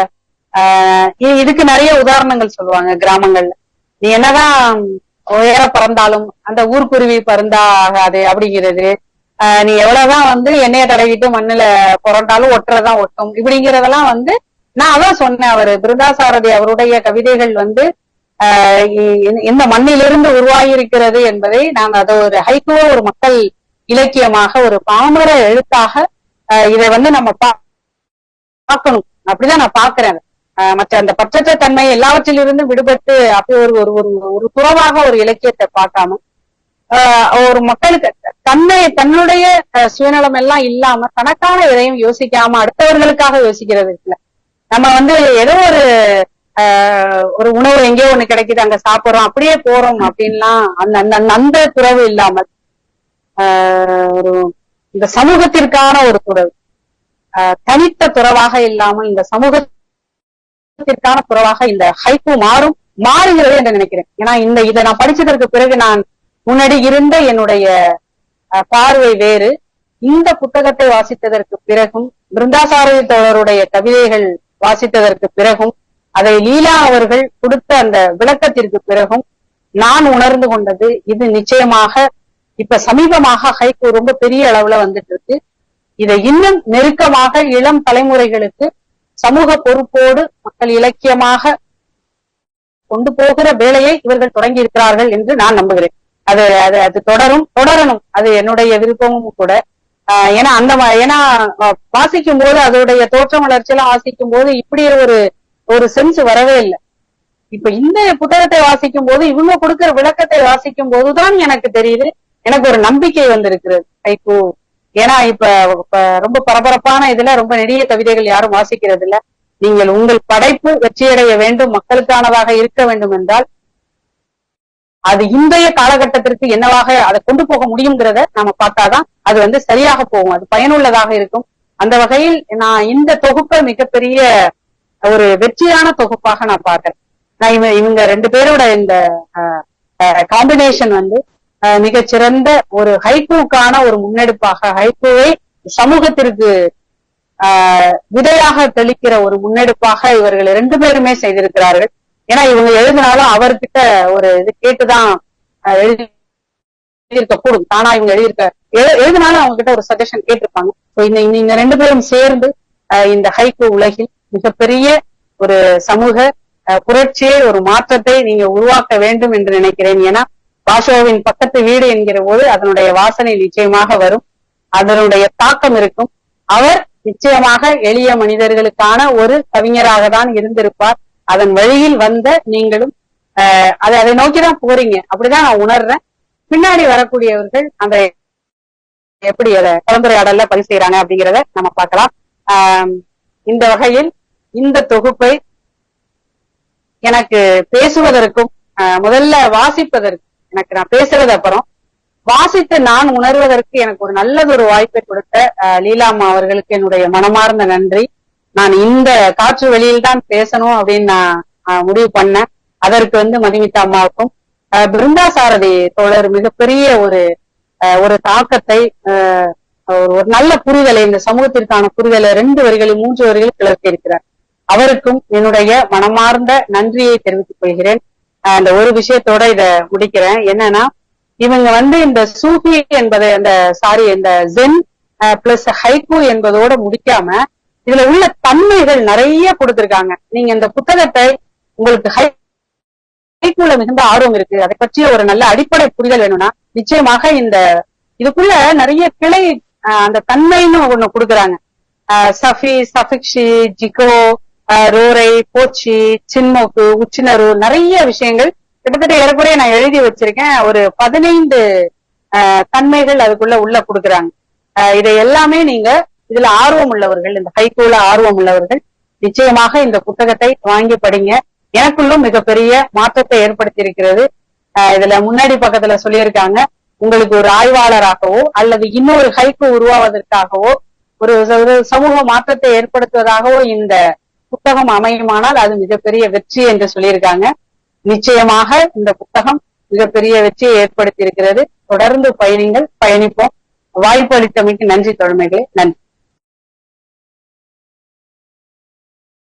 இதுக்கு நிறைய உதாரணங்கள் சொல்லுவாங்க. கிராமங்கள்ல நீ என்னதான் உயர பறந்தாலும் அந்த ஊர்க்குருவி பறந்தா ஆகாது அப்படிங்கிறது, நீ எவ்வளவுதான் எண்ணெயை தடவிட்டு மண்ணுல புரண்டாலும் ஒட்டுறதான் ஒட்டும் இப்படிங்கிறதெல்லாம் நான் அதான் சொன்னேன். அவரு பிருந்தாசாரதி அவருடைய கவிதைகள் இந்த மண்ணிலிருந்து உருவாகி இருக்கிறது என்பதை நாங்க அதை ஒரு ஹைக்குவா, ஒரு மக்கள் இலக்கியமாக, ஒரு பாமர எழுத்தாக இதை நம்ம பார்க்கணும். அப்படிதான் நான் பாக்குறேன். மற்ற அந்த பற்றற்ற தன்மை எல்லாவற்றிலிருந்து விடுபட்டு அப்படி ஒரு துறவாக ஒரு இலக்கியத்தை பார்க்காம, ஒரு மக்களுக்கு தன்னுடைய சுயநலம் எல்லாம் இல்லாம தனக்கான எதையும் யோசிக்காம அடுத்தவர்களுக்காக யோசிக்கிறது இருக்குல்ல. நம்ம ஏதோ ஒரு உணவு எங்கேயோ ஒண்ணு கிடைக்குது, அங்க சாப்பிடுறோம், அப்படியே போறோம் அப்படின்லாம் அந்த துறவு இல்லாமல் ஒரு இந்த சமூகத்திற்கான ஒரு துறவு, தனித்த துறவாக இல்லாமல் இந்த சமூகத்திற்கான துறவாக இந்த ஹைக்கூ மாறும் மாறுகிறது என்று நினைக்கிறேன். ஏன்னா இதை நான் படிச்சதற்கு பிறகு நான் முன்னாடி இருந்த என்னுடைய பார்வை வேறு. இந்த புத்தகத்தை வாசித்ததற்கு பிறகும், பிருந்தாசாரதி தோழருடைய கவிதைகள் வாசித்ததற்கு பிறகும், அதை லீலா அவர்கள் கொடுத்த அந்த விளக்கத்திற்கு பிறகும் நான் உணர்ந்து கொண்டது, இது நிச்சயமாக இப்ப சமீபமாக ஹைக்கூ ரொம்ப பெரிய அளவுல வந்துட்டு இருக்கு. இதை இன்னும் நெருக்கமாக இளம் தலைமுறைகளுக்கு சமூக பொறுப்போடு மக்கள் இலக்கியமாக கொண்டு போகிற வேலையை இவர்கள் தொடங்கி இருக்கிறார்கள் என்று நான் நம்புகிறேன். அது தொடரணும். அது என்னுடைய விருப்பமும் கூட. ஏன்னா வாசிக்கும் போது அதோடைய தோற்றம் வளர்ச்சியெல்லாம் வாசிக்கும் போது இப்படி ஒரு சென்ஸ் வரவே இல்லை. இப்ப இந்த புத்தகத்தை வாசிக்கும் போது, இவங்க கொடுக்கிற விளக்கத்தை வாசிக்கும் போதுதான் எனக்கு தெரியுது, எனக்கு ஒரு நம்பிக்கை வந்திருக்கிறது ஹைக்கூ. ஏன்னா இப்ப ரொம்ப பரபரப்பான இதுல ரொம்ப நெடிய கவிதைகள் யாரும் வாசிக்கிறது இல்ல. நீங்கள் உங்கள் படைப்பு வெற்றியடைய வேண்டும், மக்களுக்கானதாக இருக்க வேண்டும் என்றால் அது இன்றைய காலகட்டத்திற்கு என்னவாக அதை கொண்டு போக முடியுங்கிறத நாம பார்த்தாதான் அது சரியாக போகும், அது பயனுள்ளதாக இருக்கும். அந்த வகையில் நான் இந்த தொகுப்பை மிகப்பெரிய ஒரு வெற்றியான தொகுப்பாக நான் பார்க்கிறேன். நான் இவங்க ரெண்டு பேரோட இந்த காம்பினேஷன் மிகச்சிறந்த ஒரு ஹைக்கூக்கான ஒரு முன்னெடுப்பாக, ஹைக்கூவை சமூகத்திற்கு விதையாக தெளிக்கிற ஒரு முன்னெடுப்பாக இவர்கள் ரெண்டு பேருமே செய்திருக்கிறார்கள். ஏன்னா இவங்க எழுதினாலும் அவர்கிட்ட ஒரு இது கேட்டுதான் எழுதியிருக்க கூடும். தானா இவங்க எழுதினாலும் அவங்க கிட்ட ஒரு சஜஷன் கேட்டிருப்பாங்க. இந்த ரெண்டு பேரும் சேர்ந்து இந்த ஹைக்கூ உலகில் மிகப்பெரிய ஒரு சமூக புரட்சியை, ஒரு மாற்றத்தை நீங்க உருவாக்க வேண்டும் என்று நினைக்கிறேன். ஏன்னா பாஷோவின் பக்கத்து வீடு என்கிற போது அதனுடைய வாசனை நிச்சயமாக வரும், அதனுடைய தாக்கம் இருக்கும். அவர் நிச்சயமாக எளிய மனிதர்களுக்கான ஒரு கவிஞராக தான் இருந்திருப்பார். அதன் வழியில் வந்த நீங்களும் அதை நோக்கிதான் போறீங்க, அப்படிதான் நான் உணர்றேன். பின்னாடி வரக்கூடியவர்கள் அந்த எப்படி அதை கலந்துரையாடல்ல பதிவு செய்யறாங்க அப்படிங்கிறத நம்ம பார்க்கலாம். இந்த வகையில் இந்த தொகுப்பை எனக்கு பேசுவதற்கும் முதல்ல வாசிப்பதற்கு, எனக்கு நான் பேசுறது அப்புறம் வாசித்து நான் உணர்வதற்கு எனக்கு ஒரு நல்லதொரு வாய்ப்பை கொடுத்த லீலாம்மா அவர்களுக்கு என்னுடைய மனமார்ந்த நன்றி. நான் இந்த காற்று வெளியில் தான் பேசணும் அப்படின்னு நான் முடிவு பண்ணேன். அதற்கு மதுமிதா அம்மாவுக்கும் பிருந்தாசாரதி தோழர் மிகப்பெரிய ஒரு தாக்கத்தை, ஒரு நல்ல புரிதலை, இந்த சமூகத்திற்கான புரிதலை 2 வரிகளில் 3 வரிகளில் கிளர்த்தி இருக்கிறார். அவருக்கும் என்னுடைய மனமார்ந்த நன்றியை தெரிவித்துக் கொள்கிறேன். அந்த ஒரு விஷயத்தோட இத முடிக்கிறேன். என்னன்னா இவங்க இந்த சூஃபி என்பதை இந்த ஜென் பிளஸ் ஹைக்கூ என்பதோட முடிக்காம இதுல உள்ள தன்மைகள் நிறைய கொடுத்திருக்காங்க. நீங்க இந்த புத்தகத்தை உங்களுக்கு ஹைக்கூல மிகுந்த ஆர்வம் இருக்கு, அதை பற்றிய ஒரு நல்ல அடிப்படை புரிதல் வேணும்னா நிச்சயமாக இதுக்குள்ள நிறைய கிளை அந்த தன்மைன்னு ஒண்ணு கொடுக்குறாங்க. சஃபி, சஃபிக்ஷி, ஜிகோ, ரோரை, போச்சி, சின்மோக்கு, உச்சினரு, நிறைய விஷயங்கள் கிட்டத்தட்ட ஏறக்குறைய நான் எழுதி வச்சிருக்கேன். ஒரு 15 தன்மைகள் அதுக்குள்ள உள்ள கொடுக்குறாங்க. இதை எல்லாமே நீங்க இதுல ஆர்வம் உள்ளவர்கள், இந்த ஹைக்கூல ஆர்வம் உள்ளவர்கள் நிச்சயமாக இந்த புத்தகத்தை வாங்கி படிங்க. எனக்குள்ளும் மிகப்பெரிய மாற்றத்தை ஏற்படுத்தி இருக்கிறது. இதுல முன்னாடி பக்கத்துல சொல்லியிருக்காங்க, உங்களுக்கு ஒரு ஆய்வாளராகவோ அல்லது இன்னொரு ஹைக்கூ உருவாவதற்காகவோ ஒரு சமூக மாற்றத்தை ஏற்படுத்துவதாகவோ இந்த புத்தகம் அமையுமானால் அது மிகப்பெரிய வெற்றி என்று சொல்லியிருக்காங்க. நிச்சயமாக இந்த புத்தகம் மிகப்பெரிய வெற்றியை ஏற்படுத்தி இருக்கிறது. தொடர்ந்து பயணிப்போம். வாய்ப்பு அளித்தமைக்கு நன்றி தோழமைகளே, நன்றி.